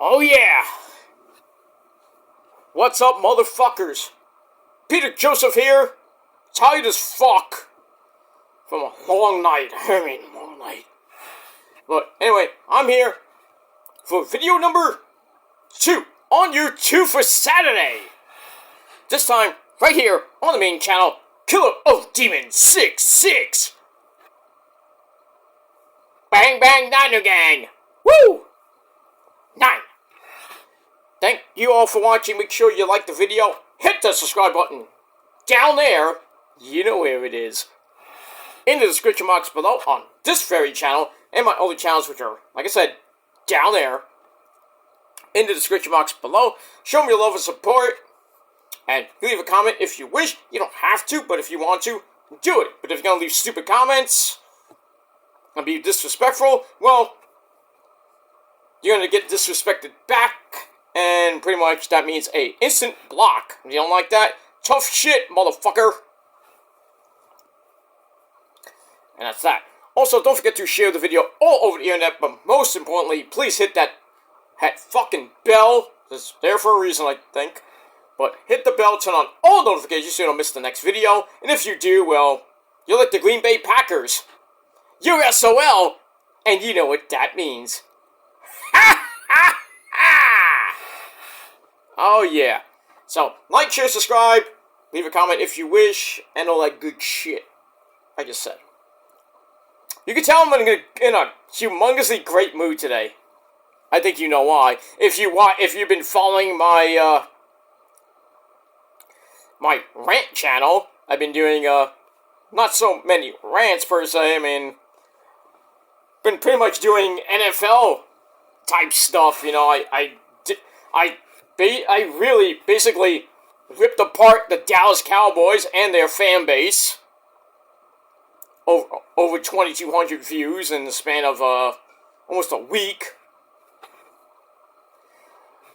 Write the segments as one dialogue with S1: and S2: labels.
S1: Oh yeah! What's up, motherfuckers? Peter Joseph here, tired as fuck from a long night. Long night. But anyway, I'm here for video number 2 on your 2 for Saturday. This time, right here on the main channel, Killer of Demons 66. Bang Bang Niner Gang. Woo! 9. Thank you all for watching. Make sure you like the video. Hit the subscribe button down there. You know where it is. In the description box below on this very channel and my other channels, which are, like I said, down there. In the description box below. Show me your love and support. And leave a comment if you wish. You don't have to, but if you want to, do it. But if you're going to leave stupid comments and be disrespectful, well, you're going to get disrespected back. And pretty much that means a instant block. If you don't like that, tough shit, motherfucker. And that's that. Also, don't forget to share the video all over the internet, but most importantly, please hit that fucking bell. It's there for a reason, I think. But hit the bell, turn on all notifications so you don't miss the next video. And if you do, well, you're like the Green Bay Packers. You're SOL, and you know what that means. Ha ha ha! Oh yeah. So, like, share, subscribe, leave a comment if you wish, and all that good shit I just said. You can tell I'm in a humongously great mood today. I think you know why. If you've been following my my rant channel, I've been doing not so many rants per se. I mean, been pretty much doing NFL type stuff. You know, I really basically ripped apart the Dallas Cowboys and their fan base. Over 2,200 views in the span of almost a week.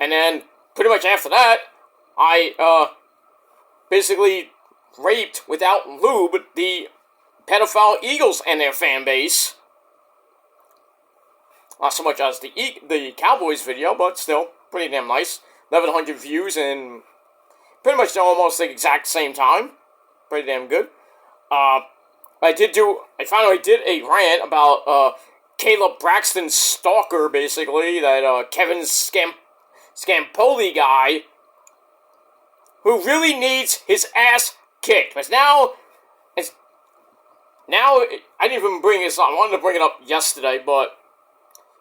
S1: And then, pretty much after that, I basically raped without lube the pedophile Eagles and their fan base. Not so much as the Cowboys video, but still pretty damn nice. 1,100 views in pretty much almost the exact same time. Pretty damn good. I finally did a rant about Caleb Braxton's stalker, basically, that Kevin Scampoli guy, who really needs his ass kicked. But now, I didn't even bring this up. I wanted to bring it up yesterday, but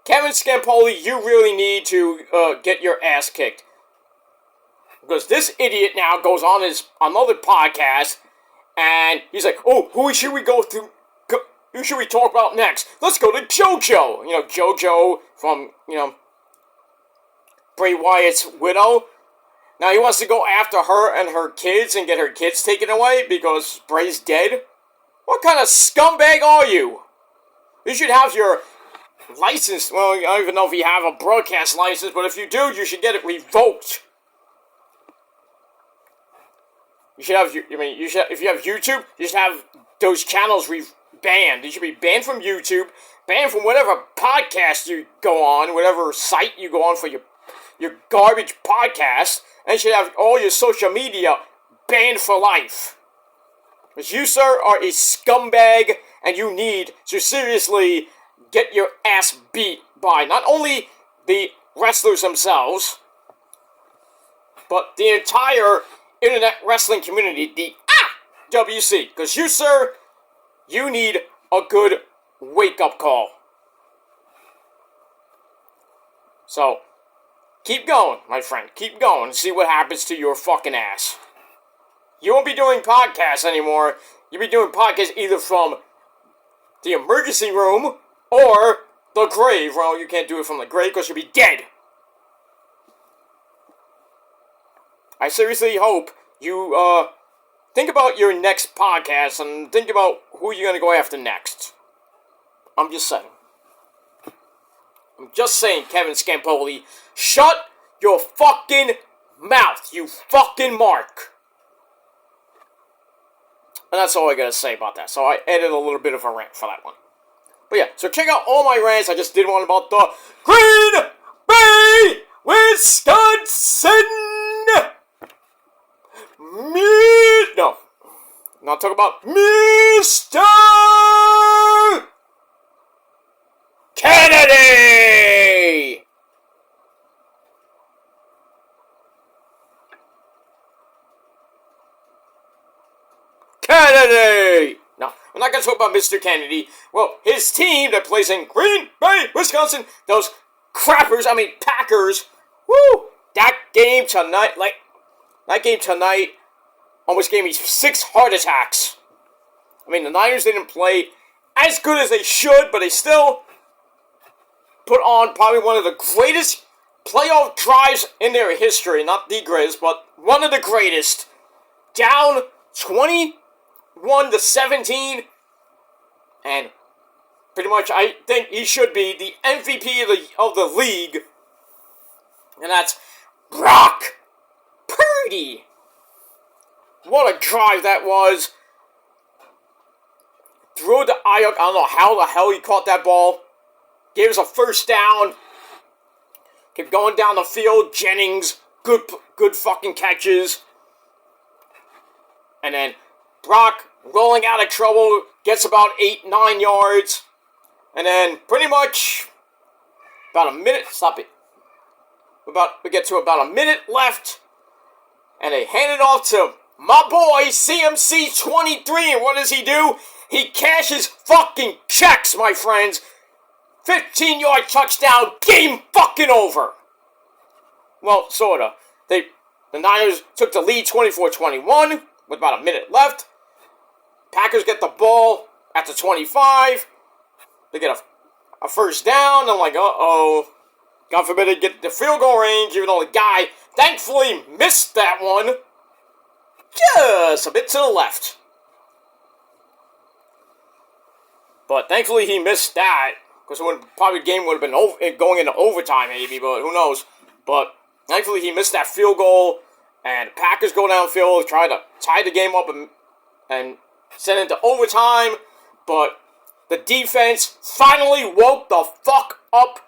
S1: Kevin Scampoli, you really need to get your ass kicked. Because this idiot now goes on another podcast, and he's like, oh, who should we who should we talk about next? Let's go to JoJo. You know, JoJo from, Bray Wyatt's widow. Now he wants to go after her and her kids and get her kids taken away because Bray's dead? What kind of scumbag are you? You should have your license. Well, I don't even know if you have a broadcast license, but if you do, you should get it revoked. You should have, if you have YouTube, you should have those channels banned. You should be banned from YouTube, banned from whatever podcast you go on, whatever site you go on for your garbage podcast, and you should have all your social media banned for life. Because you, sir, are a scumbag, and you need to seriously get your ass beat by not only the wrestlers themselves, but the entire internet wrestling community, the WC. Because you, sir, you need a good wake-up call. So, keep going, my friend. Keep going and see what happens to your fucking ass. You won't be doing podcasts anymore. You'll be doing podcasts either from the emergency room or the grave. Well, you can't do it from the grave because you'll be dead. I seriously hope you think about your next podcast and think about who you're going to go after next. I'm just saying. Kevin Scampoli, shut your fucking mouth, you fucking mark. And that's all I gotta say about that. So I added a little bit of a rant for that one. But yeah, so check out all my rants. I just did one about the Green Bay Wisconsin. No, not talking about Mr. Kennedy. Kennedy. No, I'm not going to talk about Mr. Kennedy. Well, his team that plays in Green Bay, Wisconsin, those Packers. Woo! That game tonight almost gave me 6 heart attacks. I mean, the Niners didn't play as good as they should, but they still put on probably one of the greatest playoff drives in their history. Not the greatest, but one of the greatest. Down 21-17, and pretty much I think he should be the MVP of the league, and that's Brock Purdy. What a drive that was. Threw the Ayuk. I don't know how the hell he caught that ball. Gave us a first down. Kept going down the field. Jennings, good fucking catches. And then Brock, rolling out of trouble, gets about 8-9 yards. And then pretty much about a minute. Stop it. We get to about a minute left. And they hand it off to my boy, CMC 23. And what does he do? He cashes fucking checks, my friends. 15-yard touchdown. Game fucking over. Well, sorta. The Niners took the lead 24-21 with about a minute left. Packers get the ball at the 25. They get a first down. I'm like, uh-oh. God forbid they get the field goal range, even though the guy thankfully missed that one. Just a bit to the left. But thankfully he missed that, because probably the game would have been going into overtime maybe, but who knows. But thankfully he missed that field goal, and the Packers go downfield, try to tie the game up and send it into overtime, but the defense finally woke the fuck up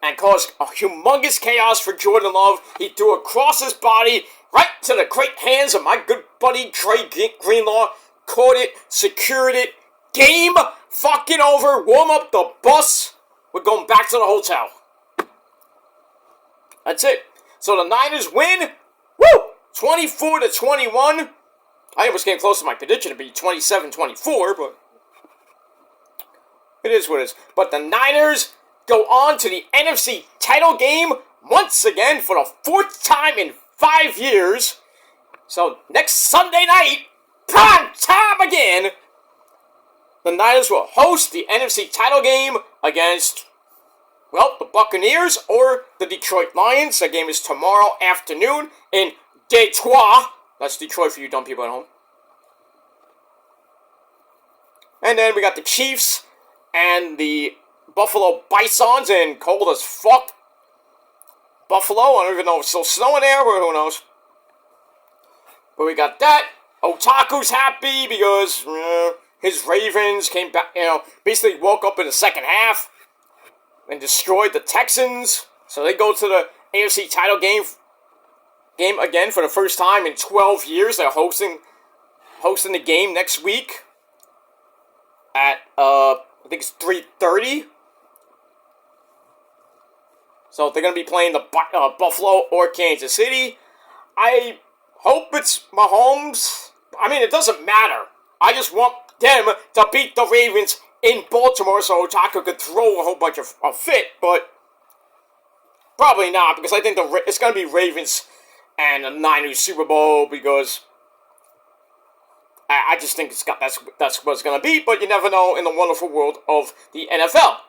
S1: and caused a humongous chaos for Jordan Love. He threw across his body right to the great hands of my good buddy Trey Greenlaw. Caught it, secured it. Game fucking over. Warm up the bus. We're going back to the hotel. That's it. So the Niners win. Woo! 24-21. I almost came close to my prediction to be 27-24, but it is what it is. But the Niners go on to the NFC title game once again for the 4th time in 5 years. So next Sunday night, prime time again, the Niners will host the NFC title game against, well, the Buccaneers or the Detroit Lions. That game is tomorrow afternoon in Detroit. That's Detroit for you dumb people at home. And then we got the Chiefs and the Buffalo Bisons in cold as fuck Buffalo. I don't even know if it's still snowing there, but who knows. But we got that. Otaku's happy because his Ravens came back, basically woke up in the second half and destroyed the Texans. So they go to the AFC title game again for the first time in 12 years. They're hosting the game next week at, I think it's 3:30. So they're going to be playing the Buffalo or Kansas City. I hope it's Mahomes. I mean, it doesn't matter. I just want them to beat the Ravens in Baltimore so Otaku could throw a whole bunch of fit, but probably not, because I think it's going to be Ravens and the Niners Super Bowl, because I just think that's what it's going to be, but you never know in the wonderful world of the NFL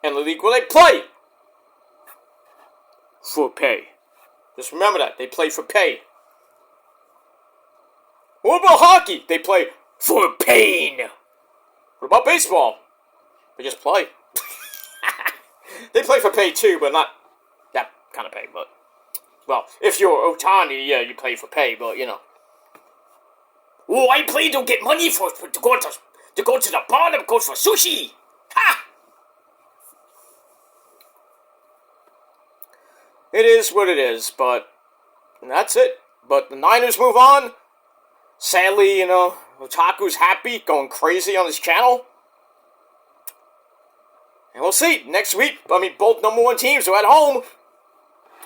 S1: and the league where they play for pay. Just remember that. They play for pay. What about hockey? They play for pain. What about baseball? They just play. They play for pay too, but not that kind of pay. But, well, if you're Otani, yeah, you play for pay, but, Oh, I play to get money to go to the bar and go for sushi. Ha! it is what it is, but that's it. But the Niners move on. Sadly, Otaku's happy, going crazy on his channel. And we'll see. Next week, both number one teams are at home.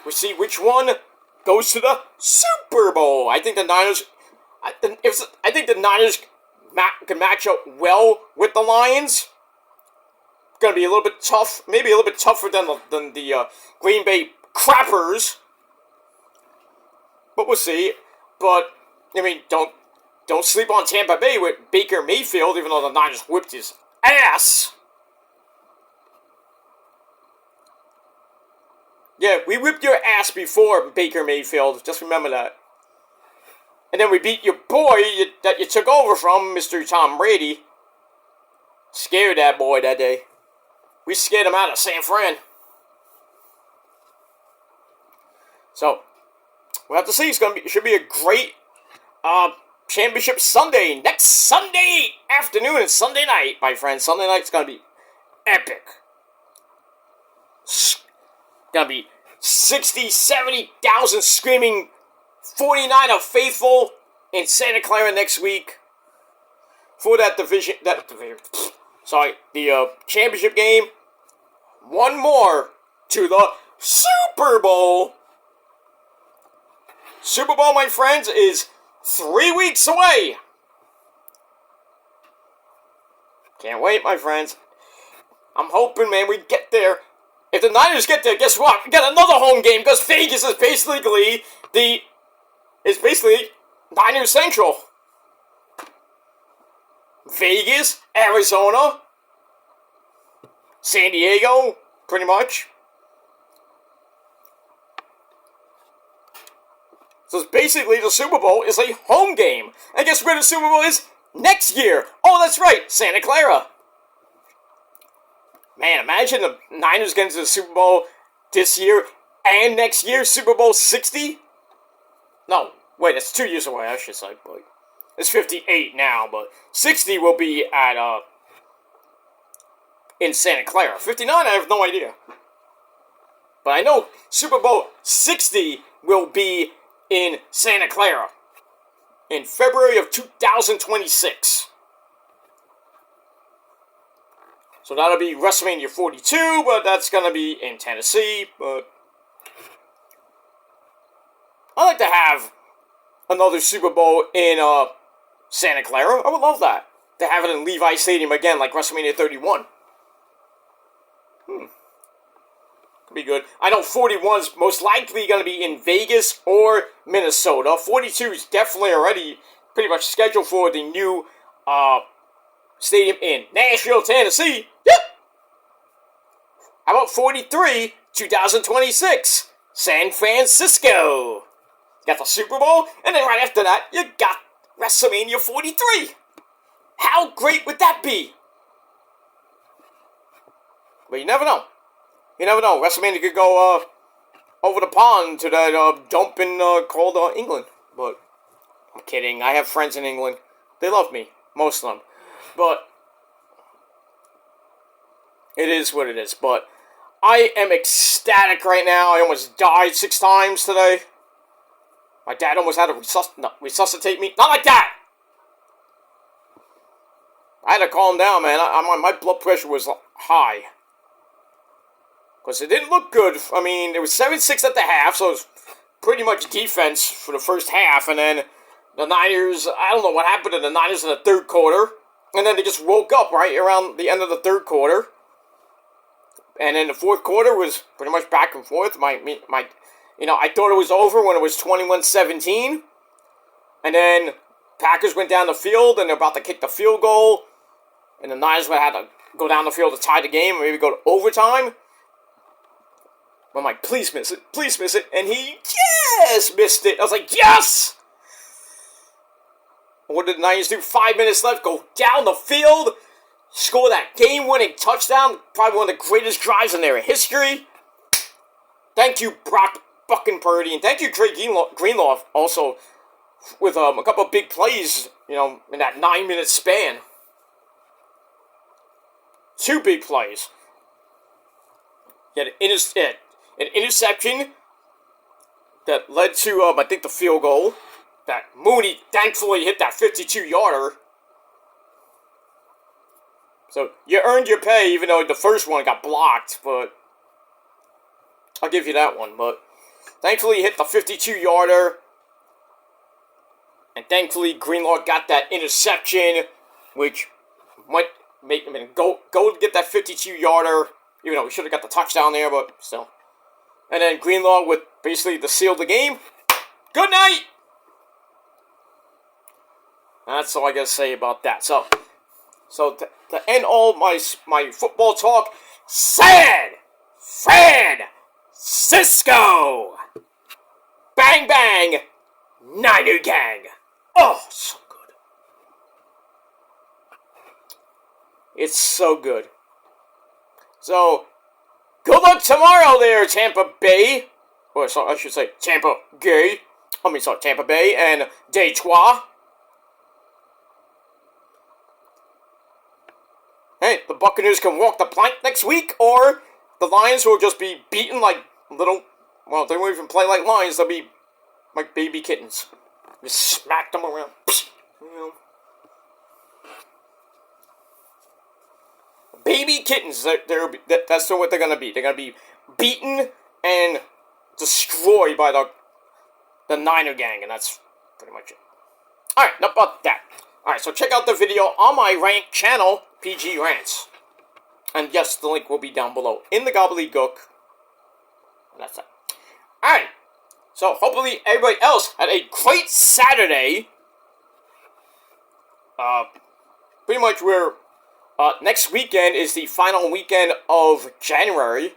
S1: We'll see which one goes to the Super Bowl. I think the Niners... I think the Niners can match up well with the Lions. Going to be a little bit tough. Maybe a little bit tougher than the Green Bay Crappers. But we'll see. But, don't sleep on Tampa Bay with Baker Mayfield, even though the Niners whipped his ass. Yeah, we whipped your ass before, Baker Mayfield. Just remember that. And then we beat your boy that you took over from, Mr. Tom Brady. Scared that boy that day. We scared him out of San Fran. So, we'll have to see. It should be a great championship Sunday. Next Sunday afternoon and Sunday night, my friends. Sunday night's going to be epic. Going to be 60, 70,000 screaming 49er faithful in Santa Clara next week for the championship game. One more to the Super Bowl. Super Bowl, my friends, is 3 weeks away. Can't wait, my friends. I'm hoping, man, we get there. If the Niners get there, guess what? We got another home game because Vegas is basically Niners Central. Vegas, Arizona, San Diego, pretty much. So it's basically the Super Bowl is a home game. And guess where the Super Bowl is next year? Oh, that's right, Santa Clara. Man, imagine the Niners getting to the Super Bowl this year and next year, Super Bowl 60? No, wait, it's 2 years away, I should say. But it's 58 now, but 60 will be at, in Santa Clara. 59, I have no idea. But I know Super Bowl 60 will be in Santa Clara in February of 2026. So that'll be WrestleMania 42, but that's going to be in Tennessee. But I'd like to have another Super Bowl in Santa Clara. I would love that. To have it in Levi Stadium again, like WrestleMania 31. Could be good. I know 41 is most likely going to be in Vegas or Minnesota. 42 is definitely already pretty much scheduled for the new stadium in Nashville, Tennessee. Yep. How about 43, 2026, San Francisco? Got the Super Bowl, and then right after that, you got WrestleMania 43. How great would that be? But you never know. You never know. WrestleMania could go over the pond to that dump in called England. But I'm kidding. I have friends in England. They love me. Most of them. But it is what it is. But I am ecstatic right now. I almost died 6 times today. My dad almost had to resuscitate me. Not like that! I had to calm down, man. My blood pressure was high. Because it didn't look good. I mean, it was 7-6 at the half, so it was pretty much defense for the first half. And then the Niners, I don't know what happened to the Niners in the third quarter. And then they just woke up right around the end of the third quarter. And then the fourth quarter was pretty much back and forth. I thought it was over when it was 21-17. And then Packers went down the field, and they're about to kick the field goal. And the Niners would have to go down the field to tie the game, or maybe go to overtime. I'm like, please miss it, please miss it. And he just missed it. I was like, yes! What did the Niners do? 5 minutes left, go down the field, score that game-winning touchdown. Probably one of the greatest drives in their history. Thank you, Brock fucking Purdy. And thank you, Trey Greenlaw, also, with a couple of big plays, in that 9-minute span. 2 big plays. He had an interception that led to, I think, the field goal. That Mooney thankfully hit that 52-yarder. So, you earned your pay, even though the first one got blocked, but I'll give you that one. But thankfully, he hit the 52-yarder. And thankfully, Greenlaw got that interception, which might make him go get that 52-yarder. Even though we should have got the touchdown there, but still. And then Greenlaw with basically the seal of the game. Good night! That's all I gotta say about that. So to end all my football talk, San Francisco! Bang bang! Niner gang! Oh, so good. It's so good. So, good luck tomorrow there, Tampa Bay. Or so I should say Tampa Gay. Tampa Bay and Detroit. Hey, the Buccaneers can walk the plank next week, or the Lions will just be beaten like little... Well, they won't even play like lions, they'll be like baby kittens. Just smack them around. You know. Baby kittens, that's what they're going to be. They're going to be beaten and destroyed by the Niner gang, and that's pretty much it. Alright, enough about that. Alright, so check out the video on my rant channel, PG Rants. And yes, the link will be down below in the gobbledygook. And that's it. Alright, so hopefully everybody else had a great Saturday. Pretty much we're... next weekend is the final weekend of January.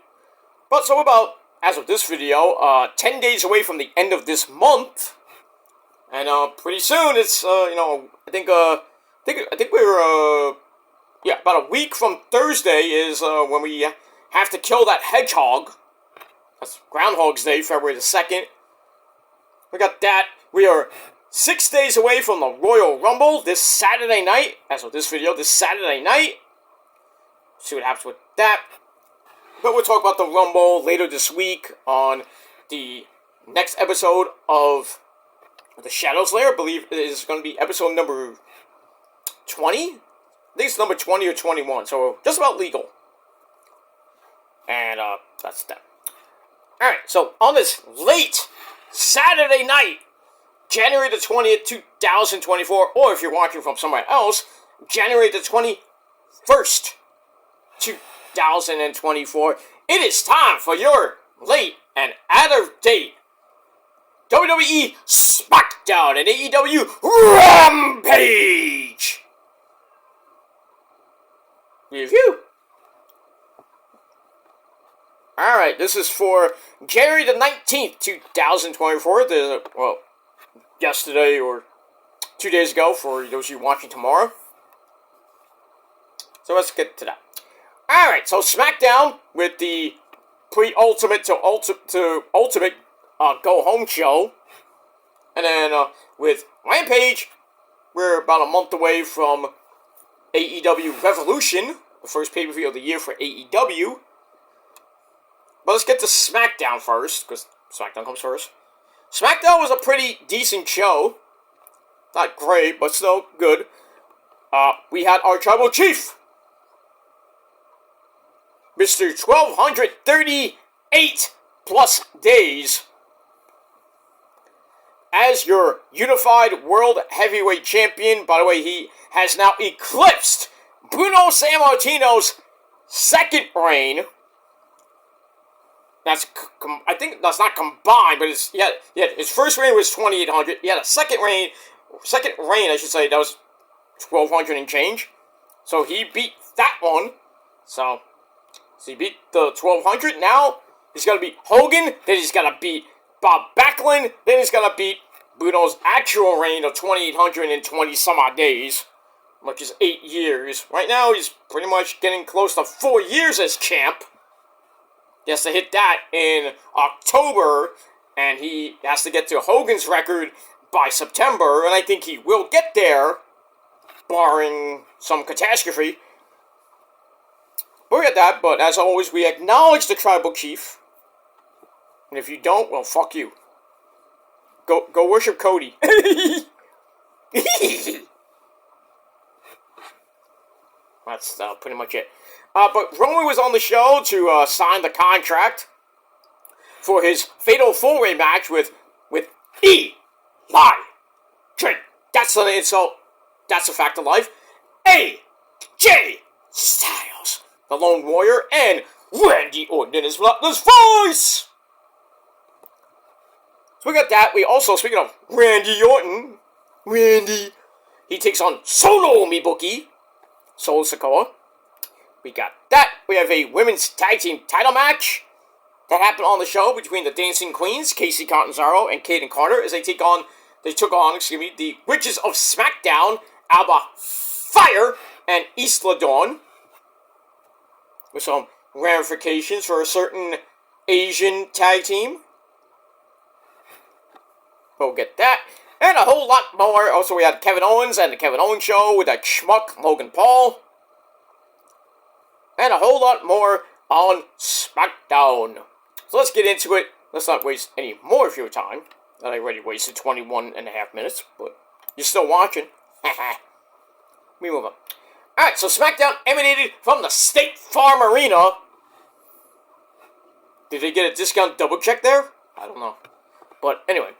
S1: But so about, as of this video, 10 days away from the end of this month. And pretty soon it's I think we're about a week from Thursday is when we have to kill that hedgehog. That's Groundhog's Day, February the 2nd. We got that. We are 6 days away from the Royal Rumble this Saturday night. As of this video, this Saturday night. See what happens with that. But we'll talk about the Rumble later this week on the next episode of The Shadow's Lair. I believe it is going to be episode number 20. I think it's number 20 or 21. So just about legal. And that's that. Alright, so on this late Saturday night, January the 20th, 2024, or if you're watching from somewhere else, January the 21st, 2024, it is time for your late and out-of-date WWE Smackdown and AEW Rampage review. Alright, this is for January the 19th, 2024, yesterday or 2 days ago for those of you watching tomorrow. So let's get to that. Alright, so Smackdown with the pre-ultimate to ultimate go-home show. And then with Rampage, we're about a month away from AEW Revolution, the first pay-per-view of the year for AEW. But let's get to Smackdown first, because Smackdown comes first. Smackdown was a pretty decent show. Not great, but still good. We had our Tribal Chief, Mr. 1238 plus days, as your Unified World Heavyweight Champion. By the way, he has now eclipsed Bruno Sammartino's second reign. I think that's not combined, but it's his first reign was 2,800. He had a second reign, I should say, that was 1,200 and change. So he beat that one. So he beat the 1,200. Now he's gonna beat Hogan. Then he's gonna beat Bob Backlund. Then he's gonna beat Bruno's actual reign of 2,820 some odd days, which is 8 years. Right now he's pretty much getting close to 4 years as champ. He has to hit that in October, and he has to get to Hogan's record by September, and I think he will get there, barring some catastrophe. We'll get that, but as always, we acknowledge the Tribal Chief, and if you don't, well, fuck you. Go worship Cody. That's pretty much it. But Roman was on the show to sign the contract for his fatal four-way match with Eli Drake. That's not an insult. That's a fact of life. AJ Styles, the Lone Warrior, and Randy Orton in his bloodless voice. So we got that. We also, speaking of Randy Orton, he takes on Solo Mibuki, Solo Sikoa. We got that. We have a women's tag team title match that happened on the show between the Dancing Queens, Casey Catanzaro and Kaden Carter, as they took on the Witches of Smackdown, Alba Fire and Isla Dawn, with some ramifications for a certain Asian tag team. We'll get that. And a whole lot more. Also, we had Kevin Owens and the Kevin Owens Show with that schmuck Logan Paul. And a whole lot more on SmackDown. So let's get into it. Let's not waste any more of your time. I already wasted 21 and a half minutes, but you're still watching. We move on. Alright, so SmackDown emanated from the State Farm Arena. Did they get a discount double check there? I don't know. But anyway,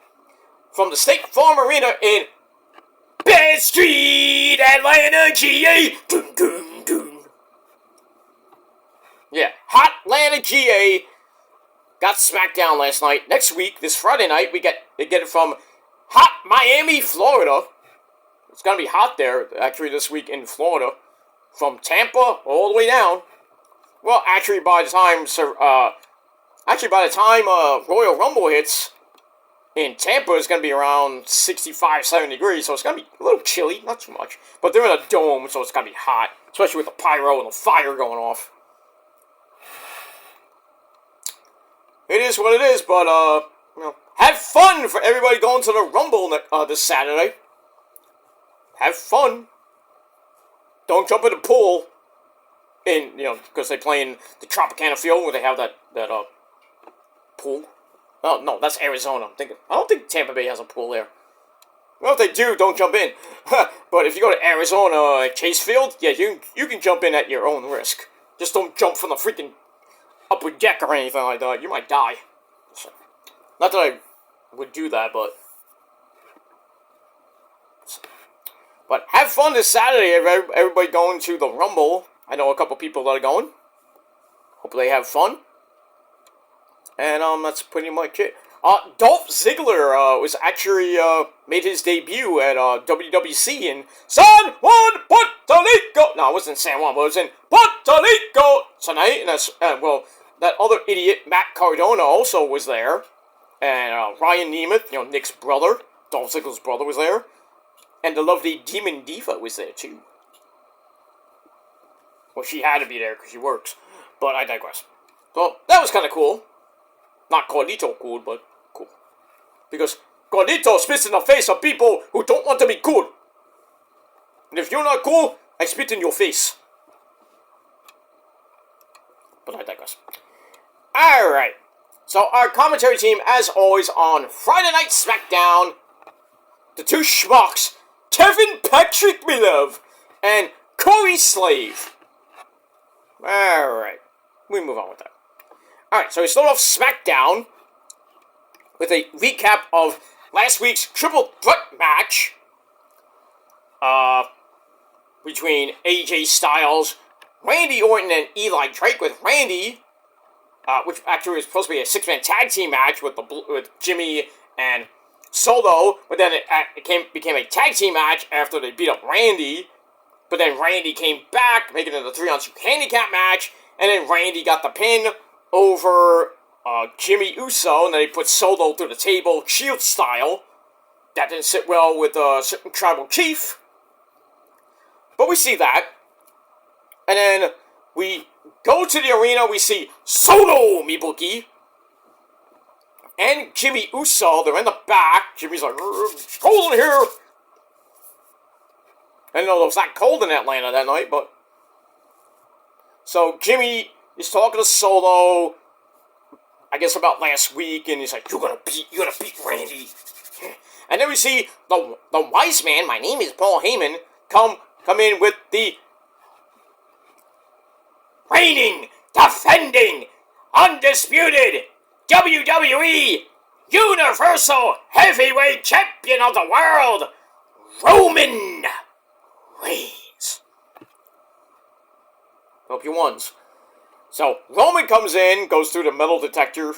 S1: from the State Farm Arena in Bed Street, Atlanta, GA. Dun, dun, dun. Yeah, Hot Atlanta, GA. Got SmackDown last night. Next week, this Friday night, we get it from hot Miami, Florida. It's gonna be hot there, actually, this week in Florida. From Tampa all the way down. Well, actually, by the time Royal Rumble hits in Tampa, it's gonna be around 65, 70 degrees, so it's gonna be a little chilly, not too much. But they're in a dome, so it's gonna be hot, especially with the pyro and the fire going off. It is what it is, but, have fun for everybody going to the Rumble this Saturday. Have fun. Don't jump in the pool, because they play in the Tropicana field where they have that pool. Oh, no, that's Arizona. I don't think Tampa Bay has a pool there. Well, if they do, don't jump in. But if you go to Arizona Chase Field, yeah, you can jump in at your own risk. Just don't jump from the freaking upper deck or anything like that. You might die. So, not that I would do that, but have fun this Saturday. Everybody going to the Rumble. I know a couple people that are going. Hope they have fun. And that's pretty much it. Dolph Ziggler was actually made his debut at WWC in San Juan, Puerto Rico. No, it wasn't San Juan, but it was in Puerto Rico tonight. And that's that other idiot Matt Cardona also was there, and Ryan Nemeth, Nick's brother, Dolph Ziggler's brother, was there, and the lovely Demon Diva was there too. Well, she had to be there because she works, but I digress. So that was kind of cool. Not Gordito cool, but cool. Because Gordito spits in the face of people who don't want to be cool. And if you're not cool, I spit in your face. But I digress. Alright. So our commentary team, as always, on Friday Night SmackDown, the two schmucks, Kevin Patrick Milov and Corey Slave. Alright. We move on with that. Alright, so we start off SmackDown with a recap of last week's triple threat match between AJ Styles, Randy Orton, and Eli Drake, with Randy, which actually was supposed to be a six-man tag team match with Jimmy and Solo, but then it became a tag team match after they beat up Randy, but then Randy came back, making it a 3-on-2 handicap match, and then Randy got the pin over Jimmy Uso, and then he put Solo through the table, Shield style. That didn't sit well with a certain tribal chief. But we see that. And then we go to the arena, we see Solo Mibuki and Jimmy Uso. They're in the back. Jimmy's like, it's cold in here. I didn't know it was that cold in Atlanta that night, but... So Jimmy is talking to Solo, I guess about last week, and he's like, you're gonna beat Randy. And then we see the wise man, my name is Paul Heyman, come in with the reigning, defending, undisputed WWE Universal Heavyweight Champion of the world, Roman Reigns. Hope you wons. So, Roman comes in, goes through the metal detector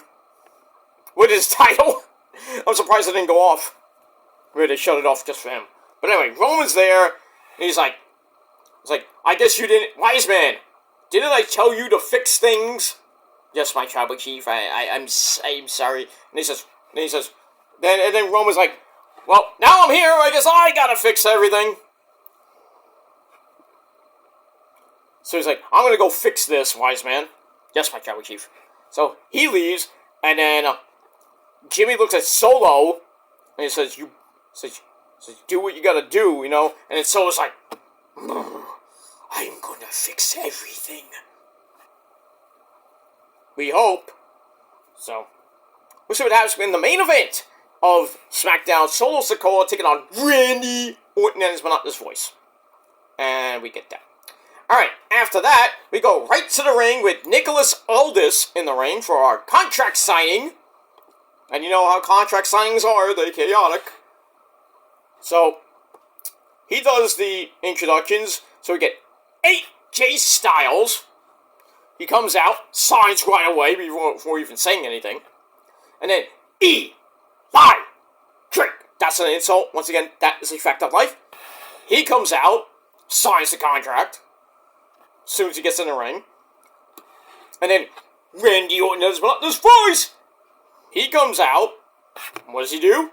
S1: with his title. I'm surprised it didn't go off. Maybe they shut it off just for him. But anyway, Roman's there, and he's like, I guess you didn't, wise man, didn't I tell you to fix things? Yes, my tribal chief, I'm sorry. And he says, then Roman's like, well, now I'm here, I guess I gotta fix everything. So he's like, I'm gonna go fix this, wise man. Yes, my tribal chief. So he leaves, and then Jimmy looks at Solo, and he says, you do what you gotta do, you know? And then Solo's like, I'm gonna fix everything. We hope. So, we'll see what happens in the main event of Smackdown. Solo Sikoa taking on Randy Orton and his monotonous voice. And we get that. Alright, after that, we go right to the ring with Nicholas Aldis in the ring for our contract signing. And you know how contract signings are, they're chaotic. So, he does the introductions. So we get AJ Styles. He comes out, signs right away before even saying anything. And then Eli Drake. That's an insult. Once again, that is a fact of life. He comes out, signs the contract as soon as he gets in the ring. And then Randy Orton does this voice. He comes out. What does he do?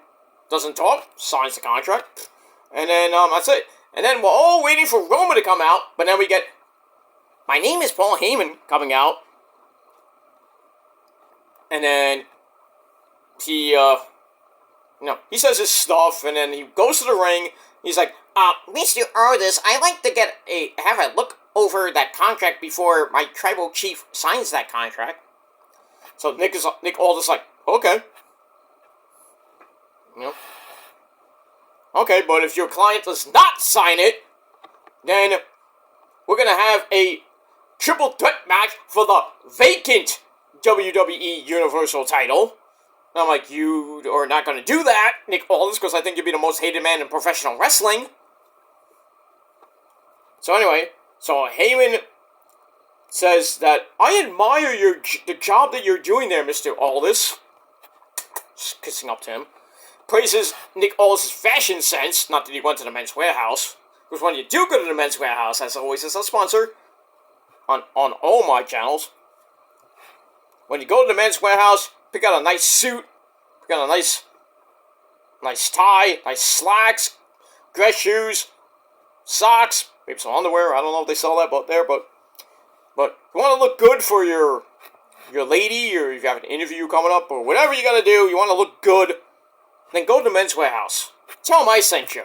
S1: Doesn't talk. Signs the contract. And then that's it. And then we're all waiting for Roman to come out. But then we get, my name is Paul Heyman, coming out. And then he says his stuff, and then he goes to the ring. He's like, Mr. Aldis, I like to have a look over that contract before my tribal chief signs that contract. So Nick Aldis like, okay. You know? Okay, but if your client does not sign it, then we're gonna have a triple threat match for the vacant WWE Universal title. And I'm like, you are not going to do that, Nick Aldis, because I think you'd be the most hated man in professional wrestling. So anyway, so Heyman says that, I admire the job that you're doing there, Mr. Aldis. Just kissing up to him. Praises Nick Aldis' fashion sense, not that he went to the Men's Warehouse. Because when you do go to the Men's Warehouse, as always, as a sponsor, on all my channels, when you go to the Men's Warehouse, pick out a nice suit, pick out a nice tie, nice slacks, dress shoes, socks, maybe some underwear. I don't know if they sell that but you want to look good for your lady, or if you have an interview coming up, or whatever you got to do, you want to look good, then go to the Men's Warehouse. Tell them I sent you.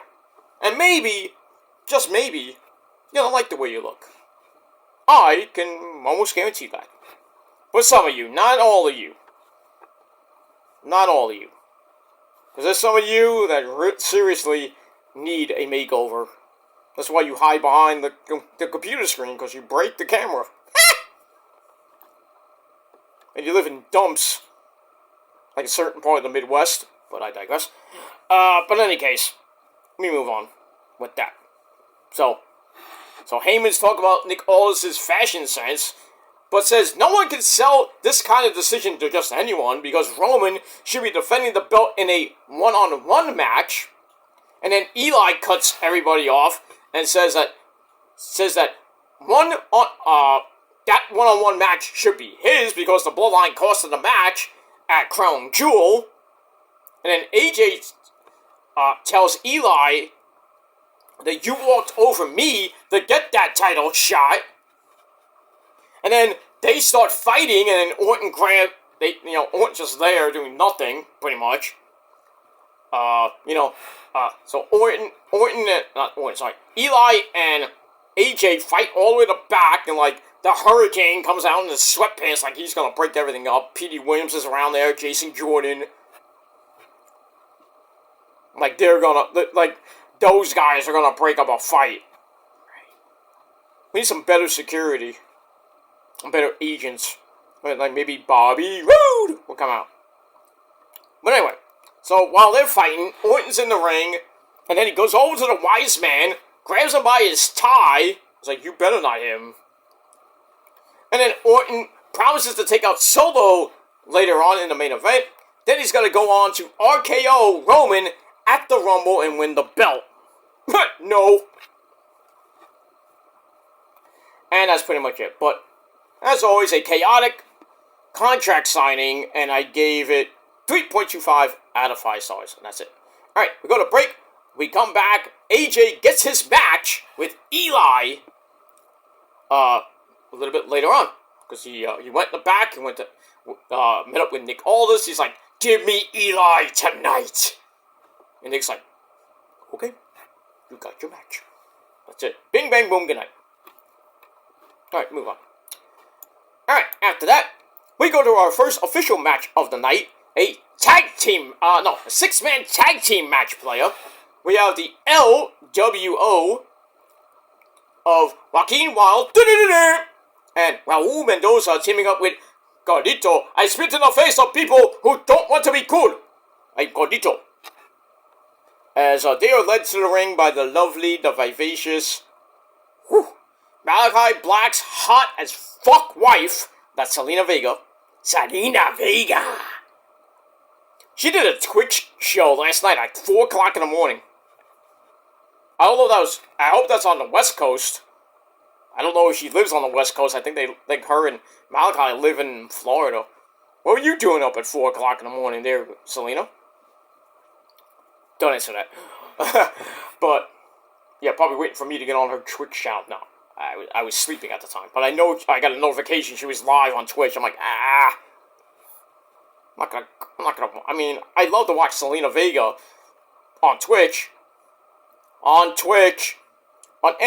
S1: And maybe, just maybe, you don't like the way you look. I can almost guarantee that. But some of you, not all of you. Not all of you. Because there's some of you that seriously need a makeover. That's why you hide behind the computer screen, because you break the camera. And you live in dumps. Like a certain part of the Midwest. But I digress. But in any case, let me move on with that. So Heyman's talking about Nick Aldis' fashion sense, but says no one can sell this kind of decision to just anyone, because Roman should be defending the belt in a one-on-one match. And then Eli cuts everybody off and says that that one-on-one match should be his, because the Bloodline costed the match at Crown Jewel. And then AJ tells Eli that you walked over me to get that title shot. And then they start fighting, and then Orton's just there doing nothing, pretty much. So Eli and AJ fight all the way to the back, and like the Hurricane comes out in his sweatpants like he's gonna break everything up. Petey Williams is around there, Jason Jordan. Like those guys are gonna break up a fight. We need some better security. Better agents. Like maybe Bobby Roode will come out. But anyway, so while they're fighting, Orton's in the ring, and then he goes over to the wise man, grabs him by his tie. He's like, you better not hit him. And then Orton promises to take out Solo later on in the main event. Then he's going to go on to RKO Roman at the Rumble and win the belt. No. And that's pretty much it. But, as always, a chaotic contract signing, and I gave it 3.25 out of 5 stars, and that's it. Alright, we go to break. We come back. AJ gets his match with Eli a little bit later on. Because he went in the back and went to met up with Nick Aldis. He's like, give me Eli tonight. And Nick's like, okay, you got your match. That's it. Bing, bang, boom, good night. Alright, move on. Alright, after that, we go to our first official match of the night. A six-man tag team match player. We have the LWO of Joaquin Wilde and Raul Mendoza teaming up with Gordito. I spit in the face of people who don't want to be cool. I'm Gordito. As they are led to the ring by the lovely, the vivacious Malachi Black's hot as fuck wife, that's Zelina Vega. Zelina Vega. She did a Twitch show last night at 4 o'clock in the morning. I don't know if that was, I hope that's on the West Coast. I don't know if she lives on the West Coast. I think her and Malachi live in Florida. What were you doing up at 4 o'clock in the morning there, Selena? Don't answer that. But, yeah, probably waiting for me to get on her Twitch channel. No, I was sleeping at the time. But I know I got a notification she was live on Twitch. I'm like, I'm not gonna, I mean, I love to watch Zelina Vega on Twitch. And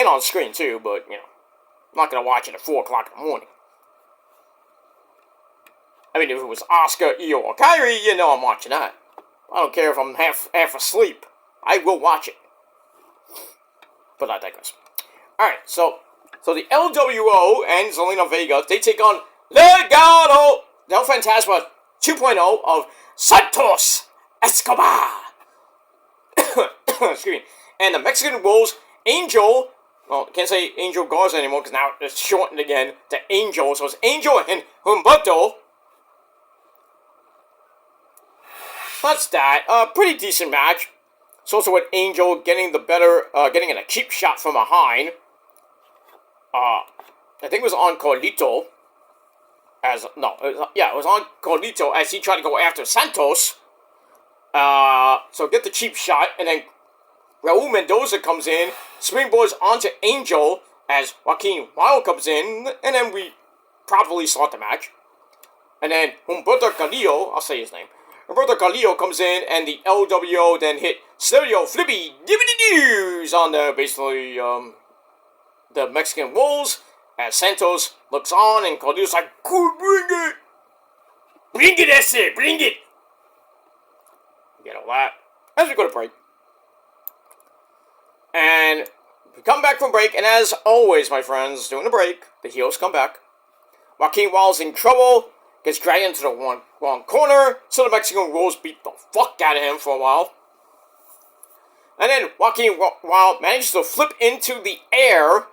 S1: on screen too, but, you know, I'm not gonna watch it at 4 o'clock in the morning. I mean, if it was Asuka, Io, or Kairi, you know I'm watching that. I don't care if I'm half asleep. I will watch it. But I digress. Alright, so the LWO and Zelina Vega, they take on Legado del Fantasma 2.0 of Santos Escobar. Excuse me. And the Mexican Wolves, Angel, well, can't say Angel Garza anymore because now it's shortened again to Angel. So it's Angel and Humberto. That's that. Pretty decent match. It's also with Angel getting getting a cheap shot from behind. I think it was on Carlito. It was on Carlito as he tried to go after Santos. So get the cheap shot, and then Raul Mendoza comes in, springboards onto Angel as Joaquin Wilde comes in, and then we properly start the match. And then Humberto Carrillo, I'll say his name, Humberto Carrillo comes in, and the LWO then hit Stereo Flippy DVD on basically the Mexican Wolves, as Santos looks on, and Carrillo's like, cool, bring it! Bring it, ese! Bring it! Get all that. As we go to break. And we come back from break, and as always, my friends, during the break, the heels come back. Joaquin Wilde's in trouble, gets dragged into the wrong corner, so the Mexican Wolves beat the fuck out of him for a while. And then Joaquin Wilde manages to flip into the air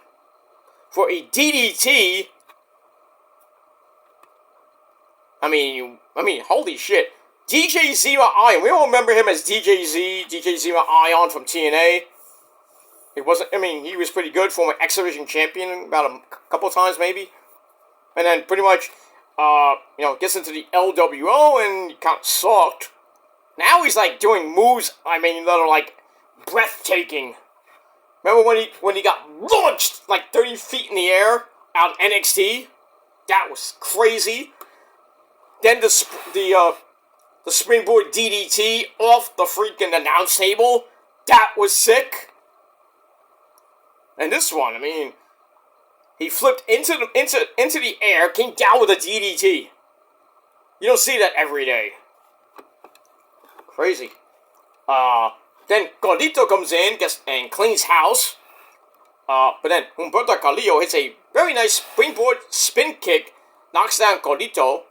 S1: for a DDT. I mean, holy shit. DJ Zima Ion, we all remember him as DJ Zima Ion from TNA. He was pretty good, former X Division champion about a couple times maybe. And then pretty much, gets into the LWO and he kind of sucked. Now he's like doing moves, that are like breathtaking. Remember when he got launched like 30 feet in the air out of NXT? That was crazy. Then the springboard DDT off the freaking announce table. That was sick. And this one, he flipped into the air, came down with a DDT. You don't see that every day. Crazy. Then Carlito comes in and cleans house. But then Humberto Carrillo hits a very nice springboard spin kick, knocks down Carlito.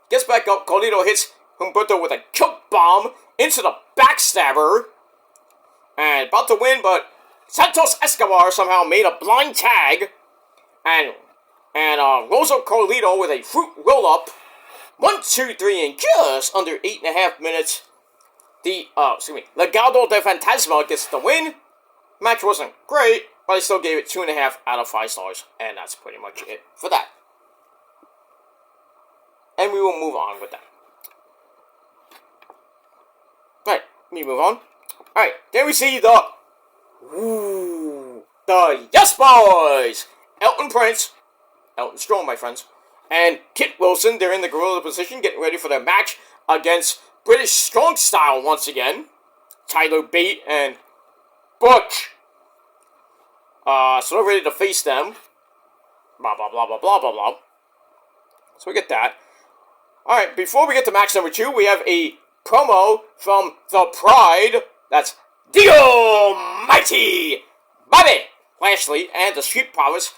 S1: Gets back up, Carlito hits Humberto with a choke bomb into the backstabber. And about to win, but Santos Escobar somehow made a blind tag. And rolls up Carlito with a fruit roll-up. 1, 2, 3, and just under 8.5 minutes. Legado de Fantasma gets the win. Match wasn't great, but I still gave it 2.5 out of 5 stars. And that's pretty much it for that. And we will move on with that. Alright, let me move on. Alright, then we see the Yes Boys! Elton Prince, Elton Strong, my friends, and Kit Wilson, they're in the gorilla position, getting ready for their match against British Strong Style once again. Tyler Bate and Butch. So they're ready to face them. Blah, blah, blah, blah, blah, blah, blah. So we get that. Alright, before we get to match number 2, we have a promo from The Pride. That's the Almighty Bobby Lashley and the Street Profits.